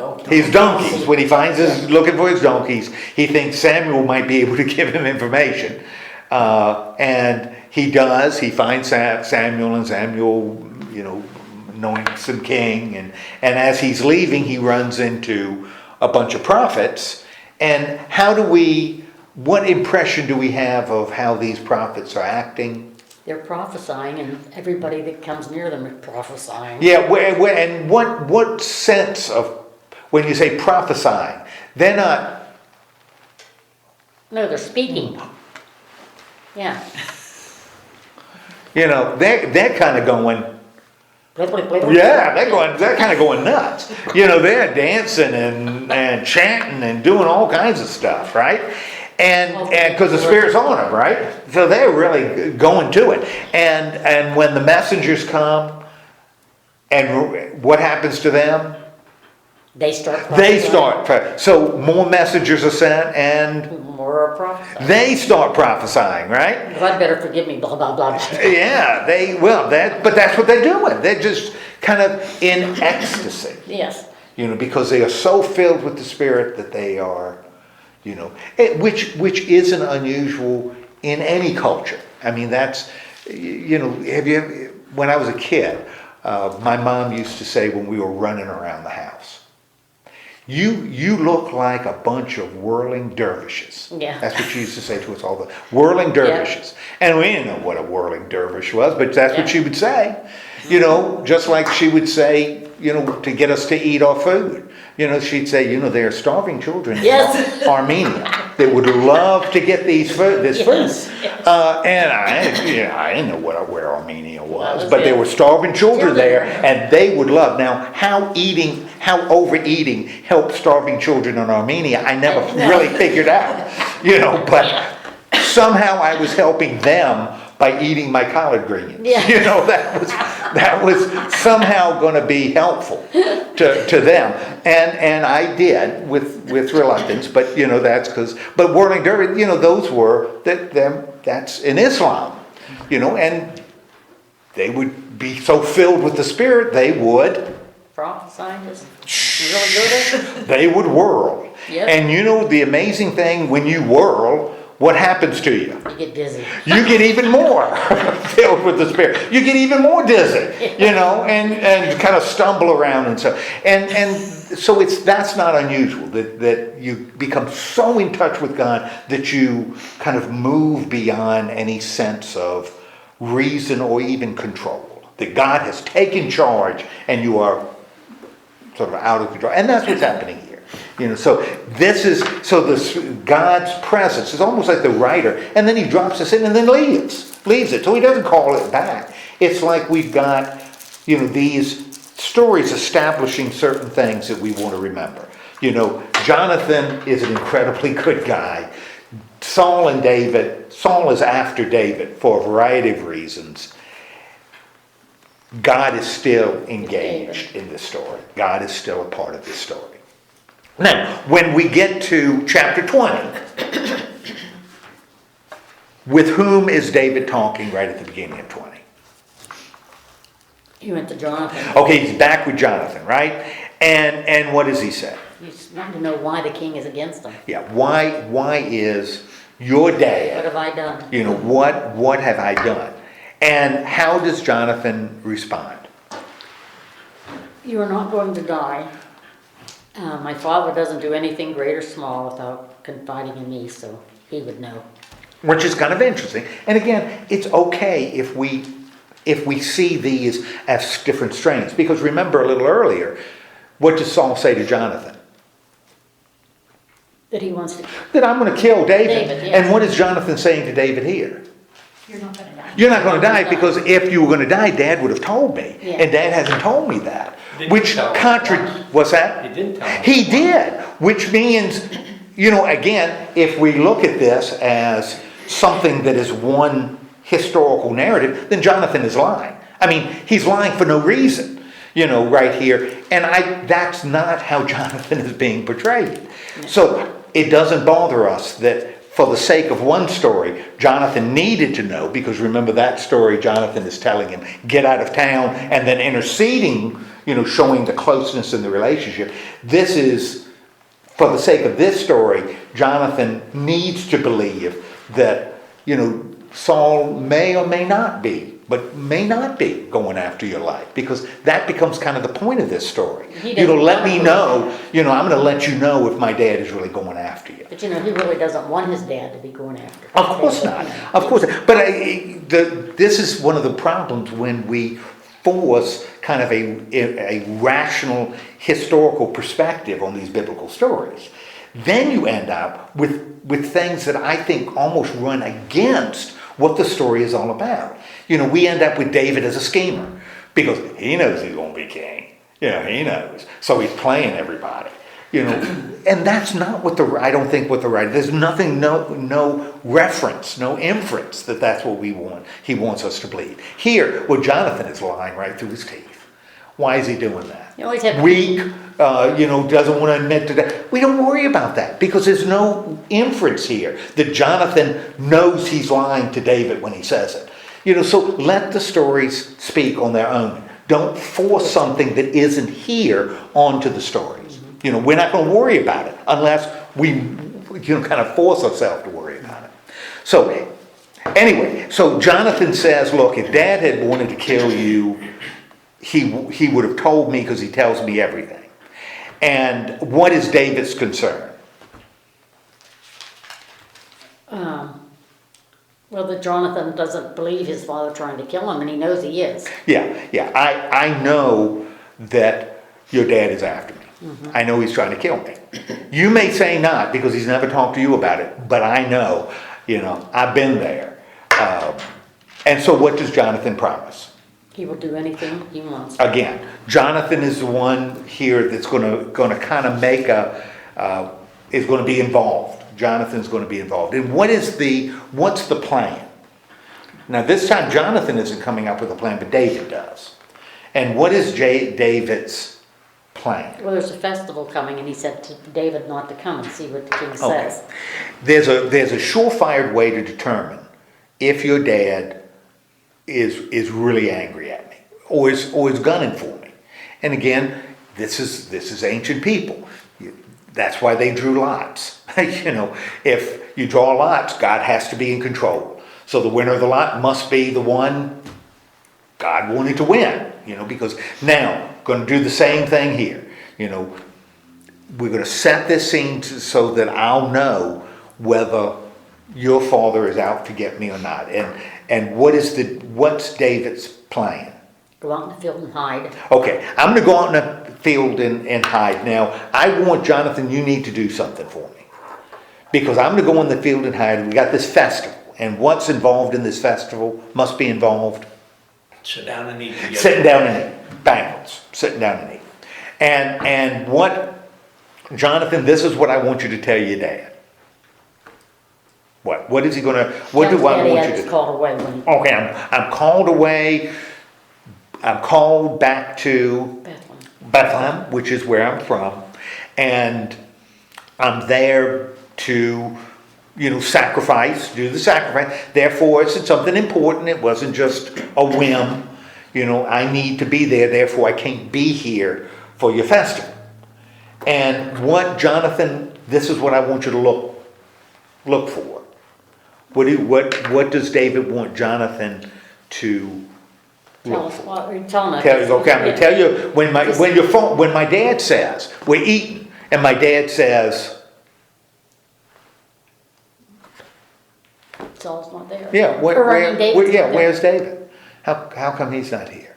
donkeys. When he finds looking for his donkeys, he thinks Samuel might be able to give him information. And he does. He finds Samuel, and Samuel, anoints him king. And as he's leaving, he runs into a bunch of prophets. And what impression do we have of how these prophets are acting? They're prophesying, and everybody that comes near them is prophesying. Yeah, and what sense of, when you say prophesying, they're not... No, they're speaking. Yeah. They're kind of going... Yeah, they're kind of going nuts. They're dancing and chanting and doing all kinds of stuff, right? And because the Spirit's on them, right? So they're really going to it. And when the messengers come, and what happens to them? They start. So more messengers are sent, and more are prophesying. They start prophesying, right? God better forgive me, blah, blah, blah. Yeah, but that's what they're doing. They're just kind of in ecstasy. Yes. Because they are so filled with the Spirit that they are, which isn't unusual in any culture. I mean, that's, when I was a kid, my mom used to say when we were running around the house, you look like a bunch of whirling dervishes. Yeah. That's what she used to say to us all the whirling dervishes. Yeah. And we didn't know what a whirling dervish was, but that's what she would say. Just like she would say, to get us to eat our food. She'd say, there are starving children in Armenia that would love to get this food. Yes. And I didn't know where Armenia was, but there were starving children there, and they would love. Now, how overeating helped starving children in Armenia, I never really figured out. But somehow I was helping them by eating my collard greens. Yeah. That was somehow going to be helpful to them, and I did with reluctance. But but whirling dervish, those were that's in Islam, and they would be so filled with the Spirit they would prophesying is really good. They would whirl. Yep. And you know the amazing thing, when you whirl, what happens to you? You get dizzy. You get even more filled with the Spirit. You get even more dizzy, you know, and kind of stumble around and so. And so that's not unusual, that you become so in touch with God that you kind of move beyond any sense of reason or even control. That God has taken charge and you are sort of out of control. And that's what's happening here. You know, so this God's presence is almost like the writer, and then he drops us in and then leaves it. So he doesn't call it back. It's like we've got, you know, these stories establishing certain things that we want to remember. You know, Jonathan is an incredibly good guy. Saul is after David for a variety of reasons. God is still engaged in this story. God is still a part of this story. Now, when we get to chapter 20, with whom is David talking right at the beginning of 20? He went to Jonathan. Okay, he's back with Jonathan, right? And what does he say? He's wanting to know why the king is against him. Yeah, why is your dad? What have I done? You know, what have I done? And how does Jonathan respond? You are not going to die. My father doesn't do anything great or small without confiding in me, so he would know. Which is kind of interesting. And again, it's okay if we see these as different strains. Because remember a little earlier, what does Saul say to Jonathan? That he wants to. That I'm going to kill David. David, yes. And what is Jonathan saying to David here? You're not gonna die. You're not going to die, because if you were going to die, Dad would have told me. Yeah. And Dad hasn't told me that. Didn't Which tell him. what's that? He didn't tell him. He did, which means, you know, again, if we look at this as something that is one historical narrative, then Jonathan is lying. I mean, he's lying for no reason, you know, right here. And that's not how Jonathan is being portrayed. So it doesn't bother us that for the sake of one story, Jonathan needed to know, because remember that story, Jonathan is telling him, get out of town, and then interceding, you know, showing the closeness in the relationship. This is, for the sake of this story, Jonathan needs to believe that, you know, Saul may or may not be going after your life, because that becomes kind of the point of this story. You know, let me know, you know, I'm going to let you know if my dad is really going after you. But you know, he really doesn't want his dad to be going after him. Of course not. Of course not. But this is one of the problems when we force kind of a rational historical perspective on these biblical stories. Then you end up with things that I think almost run against what the story is all about. You know, we end up with David as a schemer, because he knows he's going to be king. You know, he knows. So he's playing everybody. You know, and that's not what I don't think what the writer, there's nothing, no reference, no inference that's what we want. He wants us to believe. Here, well, Jonathan is lying right through his teeth. Why is he doing that? You always have Weak, you know, doesn't want to admit to that. We don't worry about that, because there's no inference here that Jonathan knows he's lying to David when he says it. You know, so let the stories speak on their own. Don't force something that isn't here onto the stories. You know, we're not going to worry about it unless we, you know, kind of force ourselves to worry about it. So, anyway, so Jonathan says, look, if Dad had wanted to kill you, he would have told me, because he tells me everything. And what is David's concern? well, that Jonathan doesn't believe his father trying to kill him, and he knows he is. Yeah. I know that your dad is after me. Mm-hmm. I know he's trying to kill me. You may say not, because he's never talked to you about it, but I know, you know, I've been there. And so what does Jonathan promise? He will do anything he wants. Again, Jonathan is the one here that's going to kind of make is going to be involved. Jonathan's going to be involved. And what's the plan? Now this time Jonathan isn't coming up with a plan, but David does. And what is David's plan? Well, there's a festival coming, and he said to David not to come and see what the king says. Okay. There's a surefire way to determine if your dad is really angry at me, or is gunning for me. And again, this is ancient people. That's why they drew lots. You know, if you draw lots, God has to be in control. So the winner of the lot must be the one God wanted to win, you know, because now, going to do the same thing here. You know, we're going to set this scene so that I'll know whether your father is out to get me or not. And what's David's plan? Go out in the field and hide. Okay, I'm going to go out in the field and hide. Now, I want Jonathan, you need to do something for me. Because I'm going to go in the field and hide. We got this festival. And what's involved in this festival must be involved. Sit down and eat together. Sitting down and eat. Banquets. Sitting down and eat. And what, Jonathan, this is what I want you to tell your dad. What is he going to, what do I want you to do? Called away when he... Okay, I'm called away. I'm called back to Bethlehem, which is where I'm from. And I'm there to, you know, sacrifice, do the sacrifice. Therefore, it's something important. It wasn't just a whim. You know, I need to be there. Therefore, I can't be here for your festival. And what, Jonathan, this is what I want you to look for. What does David want Jonathan to Tell look us for? what, tell him. Okay, I'm gonna tell you, when my dad says, we're eating, and my dad says, Saul's not there. yeah, where's David? How come he's not here?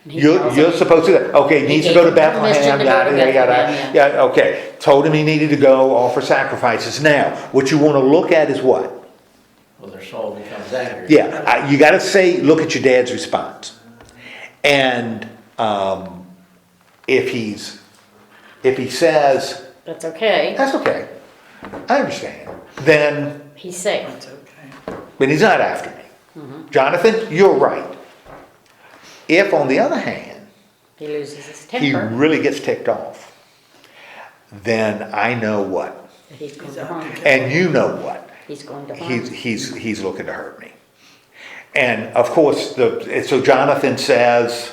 You're supposed to, okay, he needs to go to Bethlehem, yada. Yeah, okay. Told him he needed to go offer sacrifices. Now, what you want to look at is what? Whether Saul becomes angry. Yeah, you got to say, look at your dad's response. And if he says, That's okay. that's okay, I understand, then He's safe. That's okay. but he's not after me. Jonathan, you're right. If, on the other hand, He loses his he temper. really gets ticked off, then I know what, He's going He's to out harm to me. kill. and you know what. He's going to harm me. He's looking to hurt me. And of course, so Jonathan says,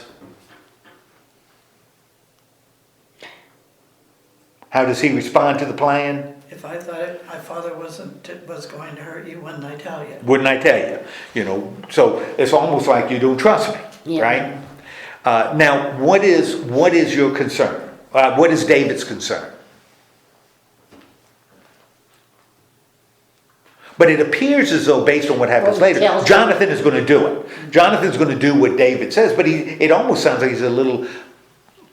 how does he respond to the plan? If I thought my father was going to hurt you, wouldn't I tell you? Wouldn't I tell you? You know, so it's almost like you don't trust me, Yeah. right? Now, what is your concern? What is David's concern? But it appears as though, based on what happens Well, he later, tells Jonathan is going to do it. Jonathan's going to do what David says, but it almost sounds like he's a little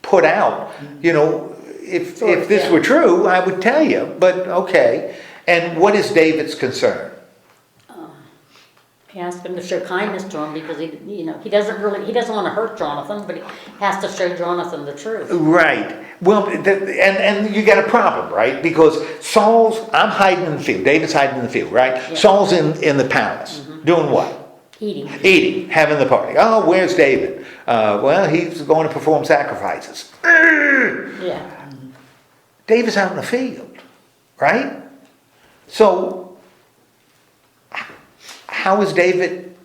put out. You know, if this were true, I would tell you, but okay. And what is David's concern? He asked him to show kindness to him because he doesn't want to hurt Jonathan, but he has to show Jonathan the truth. Right. Well, and you got a problem, right? Because I'm hiding in the field. David's hiding in the field, right? Yeah. Saul's in the palace. Doing what? Eating. Having the party. Oh, where's David? Well, he's going to perform sacrifices. Yeah. David's out in the field, right? So, how is David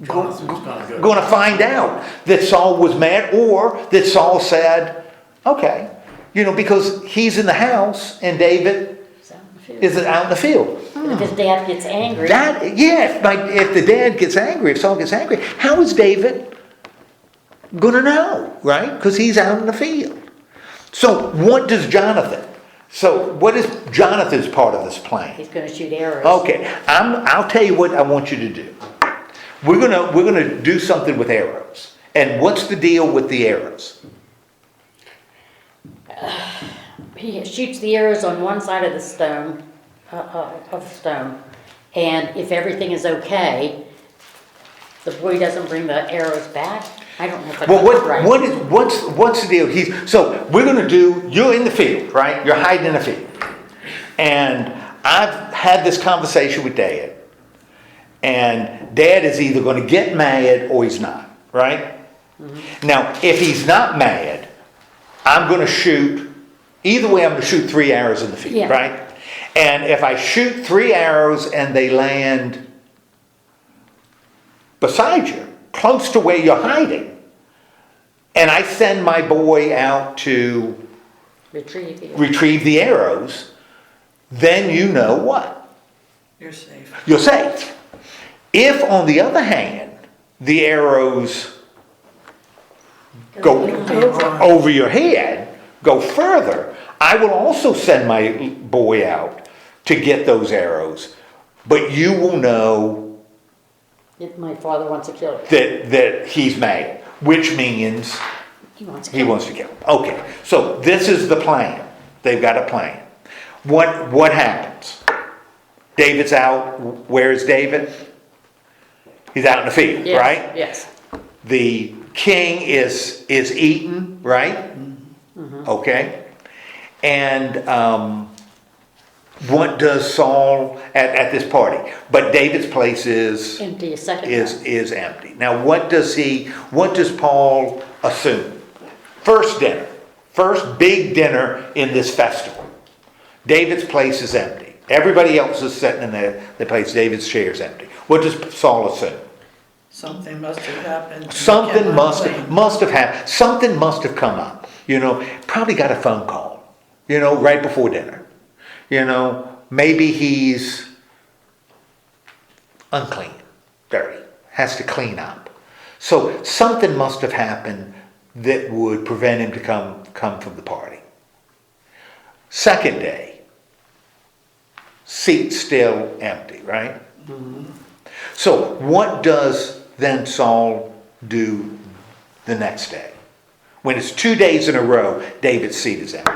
going to find out that Saul was mad, or that Saul said, okay, you know, because he's in the house and David is out in the field. If his dad gets angry. If the dad gets angry, if Saul gets angry, how is David going to know, right? Because he's out in the field. So what is Jonathan's part of this plan? He's going to shoot arrows. Okay, I'll tell you what I want you to do. We're gonna do something with arrows. And what's the deal with the arrows? He shoots the arrows on one side of the stone, and if everything is okay, the boy doesn't bring the arrows back. I don't know if I got that right. What's the deal? So we're gonna do. You're in the field, right? You're hiding in the field, and I've had this conversation with Dad, and Dad is either going to get mad or he's not, right? Mm-hmm. Now, if he's not mad, I'm going to shoot. Either way, I'm going to shoot 3 arrows in the field, right? And if I shoot 3 arrows and they land beside you, close to where you're hiding, and I send my boy out to retrieve the arrows, then you know what? You're safe. You're safe. If, on the other hand, the arrows go over your head, go further, I will also send my boy out to get those arrows, but you will know If my father wants to kill him. that he's mad, which means He wants to he kill him. wants to kill him. Okay, so this is the plan. They've got a plan. What happens? David's out. Where is David? He's out in the field, Yes, right? Yes. The king is eaten, right? Okay. And what does Saul at this party? But David's place is Empty a second time. is empty. Now what does Paul assume? First dinner. First big dinner in this festival. David's place is empty. Everybody else is sitting in their place. David's chair is empty. What does Saul assume? Something must have happened. Something must have happened. Something must have come up. Probably got a phone call. Right before dinner. Maybe he's unclean, dirty, has to clean up. So something must have happened that would prevent him to come from the party. Second day, seat still empty, right? Mm-hmm. So what does then Saul do the next day? When it's 2 days in a row, David's seat is empty.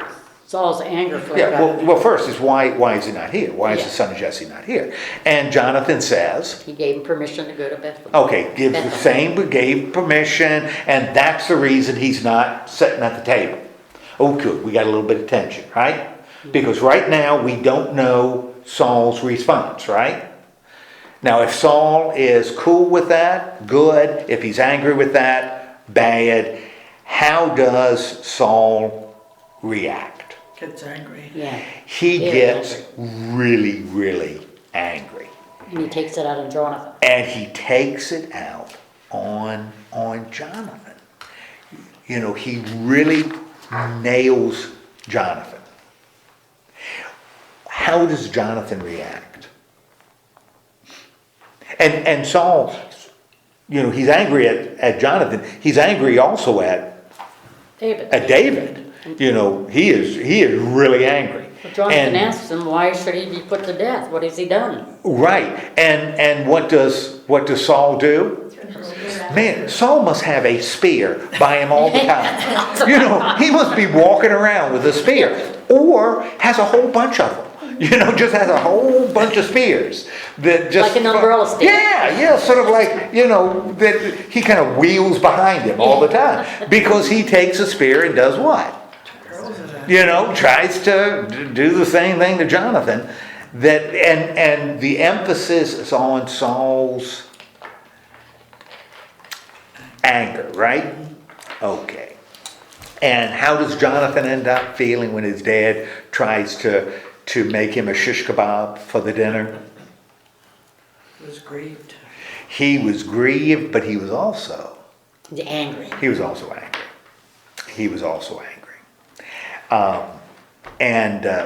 Saul's anger flared Yeah, out. well, first is why is he not here? Why is the son of Jesse not here? And Jonathan says, He gave him permission to go to Bethlehem. okay, gave permission, and that's the reason he's not sitting at the table. Oh, good, we got a little bit of tension, right? Because right now we don't know Saul's response, right? Now, if Saul is cool with that, good. If he's angry with that, bad. How does Saul react? Gets angry. Yeah. He Very gets angry. really, really angry. And he takes it out on Jonathan. And he takes it out on Jonathan. He really nails Jonathan. How does Jonathan react? And Saul, he's angry at Jonathan. He's angry also at David. He is really angry. But Jonathan asks him, why should he be put to death? What has he done? Right. And what does Saul do? Man, Saul must have a spear by him all the time. He must be walking around with a spear. Or has a whole bunch of them. Just has a whole bunch of spears. That just like an umbrella stand. Yeah, sort of like, that he kind of wheels behind him all the time. Because he takes a spear and does what? Tries to do the same thing to Jonathan. And the emphasis is on Saul's anger, right? Okay. And how does Jonathan end up feeling when his dad tries to make him a shish kebab for the dinner? He was grieved. He was grieved, but he was also angry. He was also angry.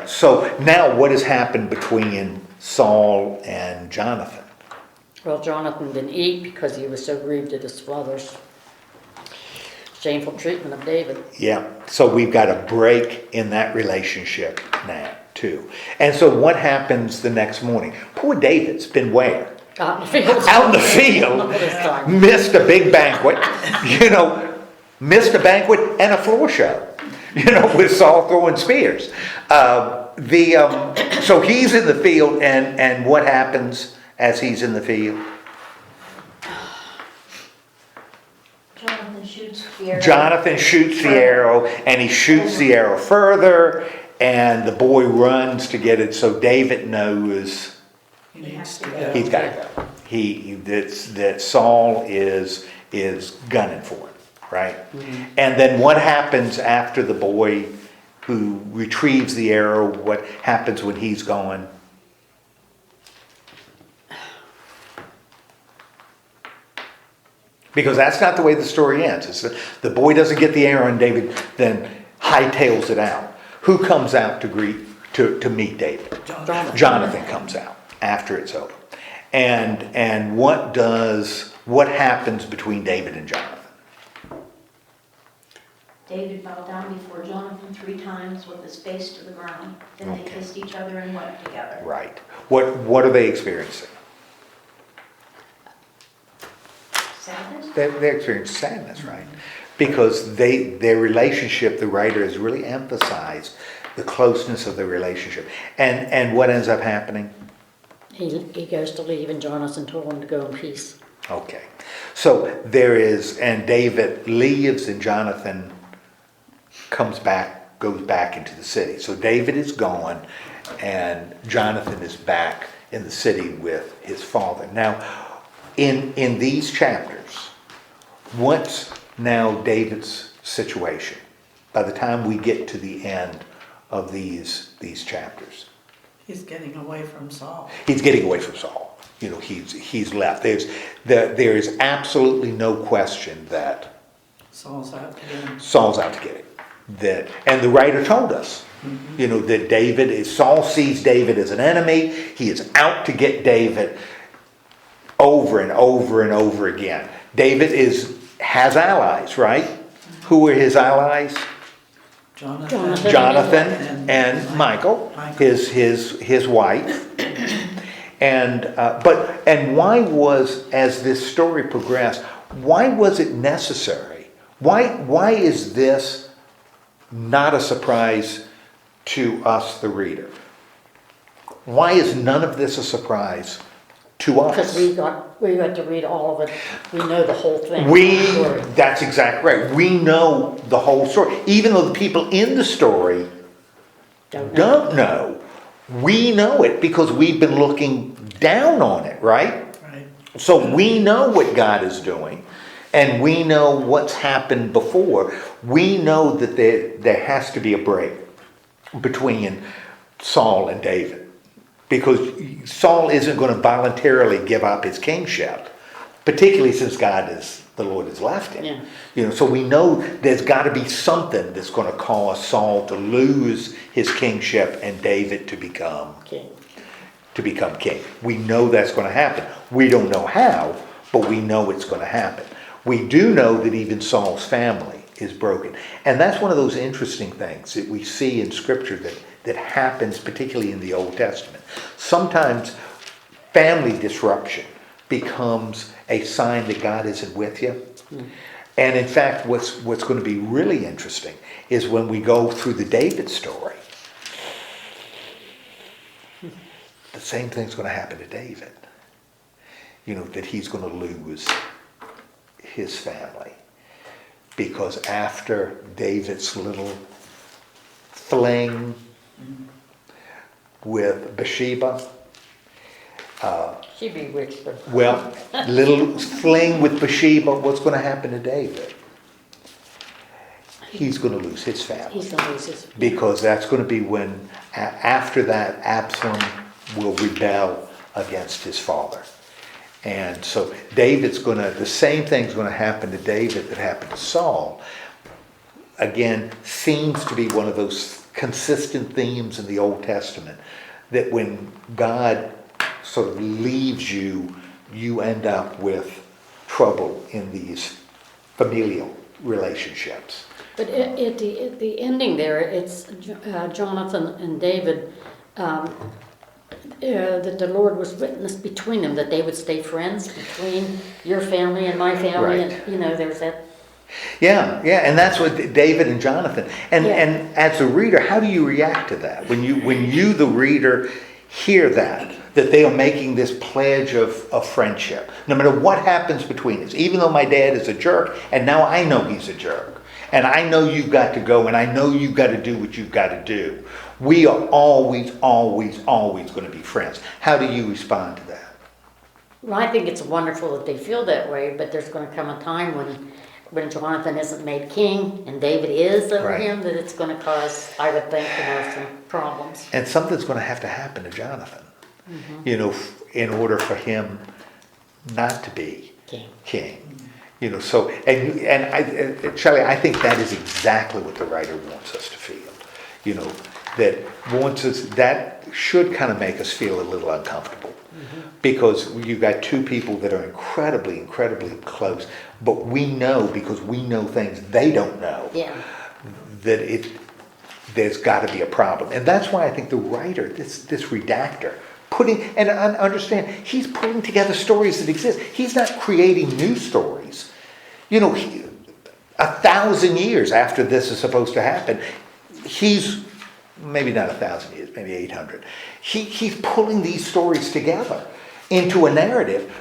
So now what has happened between Saul and Jonathan? Well, Jonathan didn't eat because he was so grieved at his father's shameful treatment of David. Yeah, so we've got a break in that relationship now, too. And so what happens the next morning? Poor David's been where? Out in the field. Out in the field. Missed a big banquet. Missed a banquet and a floor show. With Saul throwing spears. So he's in the field, and what happens as he's in the field? Jonathan shoots the arrow, and he shoots the arrow further, and the boy runs to get it. So David knows He's got to he's got to go. That Saul is gunning for it, right? Mm-hmm. And then what happens after the boy who retrieves the arrow? What happens when he's gone? Because that's not the way the story ends. It's the boy doesn't get the arrow, and David then hightails it out. Who comes out to meet David? Jonathan comes out after it's over. And what happens between David and Jonathan? David bowed down before Jonathan 3 times with his face to the ground. Then they kissed each other and wept together. Right. What are they experiencing? Sadness? They're experiencing sadness, right? Because their relationship, the writer has really emphasized the closeness of their relationship. And what ends up happening? He goes to leave, and Jonathan told him to go in peace. Okay. So and David leaves, and Jonathan goes back into the city. So David is gone, and Jonathan is back in the city with his father. Now, in these chapters, what's now David's situation by the time we get to the end of these chapters? He's getting away from Saul. He's getting away from Saul. He's left. There is absolutely no question that Saul's out to get him. Saul's out to get him. And the writer told us, that Saul sees David as an enemy. He is out to get David over and over and over again. David has allies, right? Who are his allies? Jonathan and Michael, his wife. And why was, as this story progressed, why was it necessary? Why is this not a surprise to us, the reader? Why is none of this a surprise to us? Because we got to read all of it. We know the whole thing. That's exactly right. We know the whole story. Even though the people in the story don't know, we know it because we've been looking down on it, right? Right. So we know what God is doing, and we know what's happened before. We know that there has to be a break between Saul and David, because Saul isn't going to voluntarily give up his kingship, particularly since the Lord has left him. Yeah. So we know there's got to be something that's going to cause Saul to lose his kingship and David to become king. We know that's going to happen. We don't know how, but we know it's going to happen. We do know that even Saul's family is broken. And that's one of those interesting things that we see in Scripture that happens, particularly in the Old Testament. Sometimes family disruption becomes a sign that God isn't with you. And in fact, what's going to be really interesting is when we go through the David story, the same thing's going to happen to David. That he's going to lose his family. Because after David's little fling with Bathsheba, She bewitched her. well, little fling with Bathsheba, what's going to happen to David? He's going to lose his family. He's going to lose his. Because that's going to be when, after that, Absalom will rebel against his father. And so the same thing's going to happen to David that happened to Saul. Again, seems to be one of those consistent themes in the Old Testament, that when God sort of leaves you, you end up with trouble in these familial relationships. But at the ending there, it's Jonathan and David, that the Lord was witness between them, that they would stay friends between your family and my family. Right. And, there's that. Yeah, and that's what David and Jonathan. And as a reader, how do you react to that? When you, the reader, hear that they are making this pledge of friendship, no matter what happens between us, even though my dad is a jerk, and now I know he's a jerk, and I know you've got to go, and I know you've got to do what you've got to do. We are always, always, always going to be friends. How do you respond to that? Well, I think it's wonderful that they feel that way, but there's going to come a time when Jonathan isn't made king and David is over him, that it's going to cause, I would think, some problems. And something's going to have to happen to Jonathan, in order for him not to be king. So, Shelley, I think that is exactly what the writer wants us to feel. that wants us, that should kind of make us feel a little uncomfortable. Because you've got two people that are incredibly, incredibly close, but we know, because we know things they don't know, Yeah. that there's got to be a problem. And that's why I think the writer, this redactor, and I understand, he's putting together stories that exist. He's not creating new stories. 1,000 years after this is supposed to happen, he's, maybe not 1,000 years, maybe 800. He's pulling these stories together into a narrative.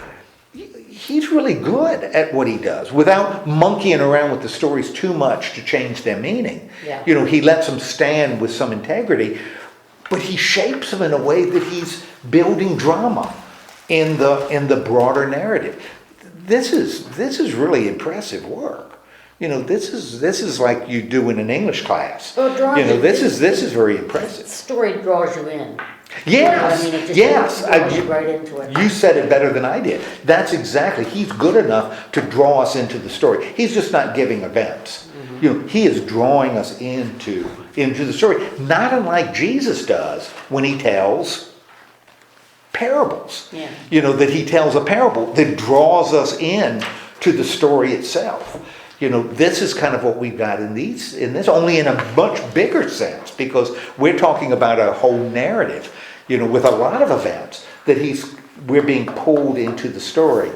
He's really good at what he does without monkeying around with the stories too much to change their meaning. Yeah. He lets them stand with some integrity, but he shapes them in a way that he's building drama in the broader narrative. This is really impressive work. This is like you do in an English class. Well, this is very impressive. The story draws you in. Yes, It just yes. draws you right into it. You said it better than I did. That's exactly. He's good enough to draw us into the story. He's just not giving events. He is drawing us into the story, not unlike Jesus does when he tells parables. Yeah. That he tells a parable that draws us in to the story itself. This is kind of what we've got in this, only in a much bigger sense, because we're talking about a whole narrative, with a lot of events that we're being pulled into the story,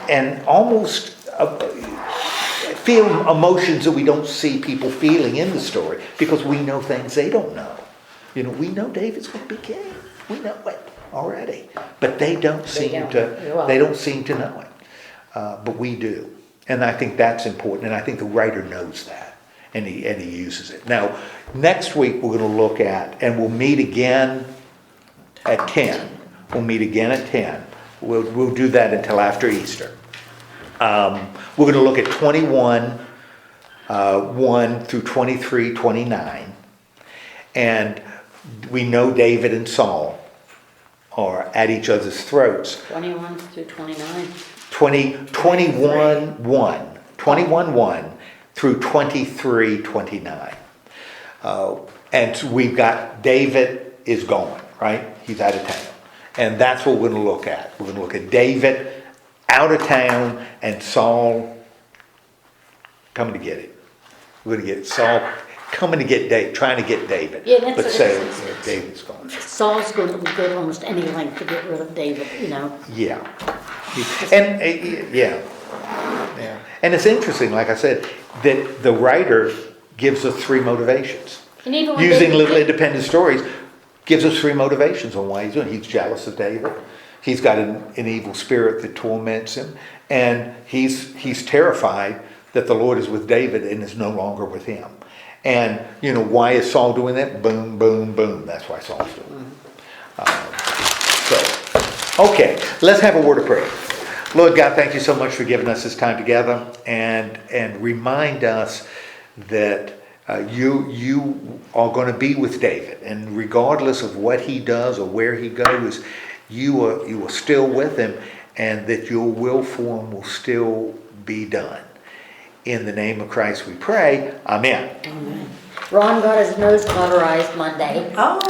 and almost feel emotions that we don't see people feeling in the story, because we know things they don't know. We know David's going to be king. We know it already, but they don't seem to know it, but we do. And I think that's important, and I think the writer knows that, and he uses it. Now, next week we're going to look at, and we'll meet again at 10. We'll meet again at 10. We'll do that until after Easter. We're going to look at 21, 1 through 23, 29. And we know David and Saul are at each other's throats. 21 through 29. 21, 1 through 23, 29. And so we've got David is gone, right? He's out of town. And that's what we're going to look at. We're going to look at David out of town and Saul coming to get it. We're going to get Saul coming to get David, trying to get David. Yeah, that's but say David's gone. Saul's going to go to almost any length to get rid of David, Yeah. And yeah. And it's interesting, like I said, that the writer gives us 3 motivations. And even when Using David little independent stories, gives us 3 motivations on why he's doing it. He's jealous of David. He's got an evil spirit that torments him. And he's terrified that the Lord is with David and is no longer with him. And, why is Saul doing that? Boom, boom, boom. That's why Saul's doing it. Okay, let's have a word of prayer. Lord God, thank you so much for giving us this time together, and remind us that you are going to be with David, and regardless of what he does or where he goes, you are still with him, and that your will for him will still be done. In the name of Christ we pray. Amen. Ron got his nose cauterized Monday. Oh.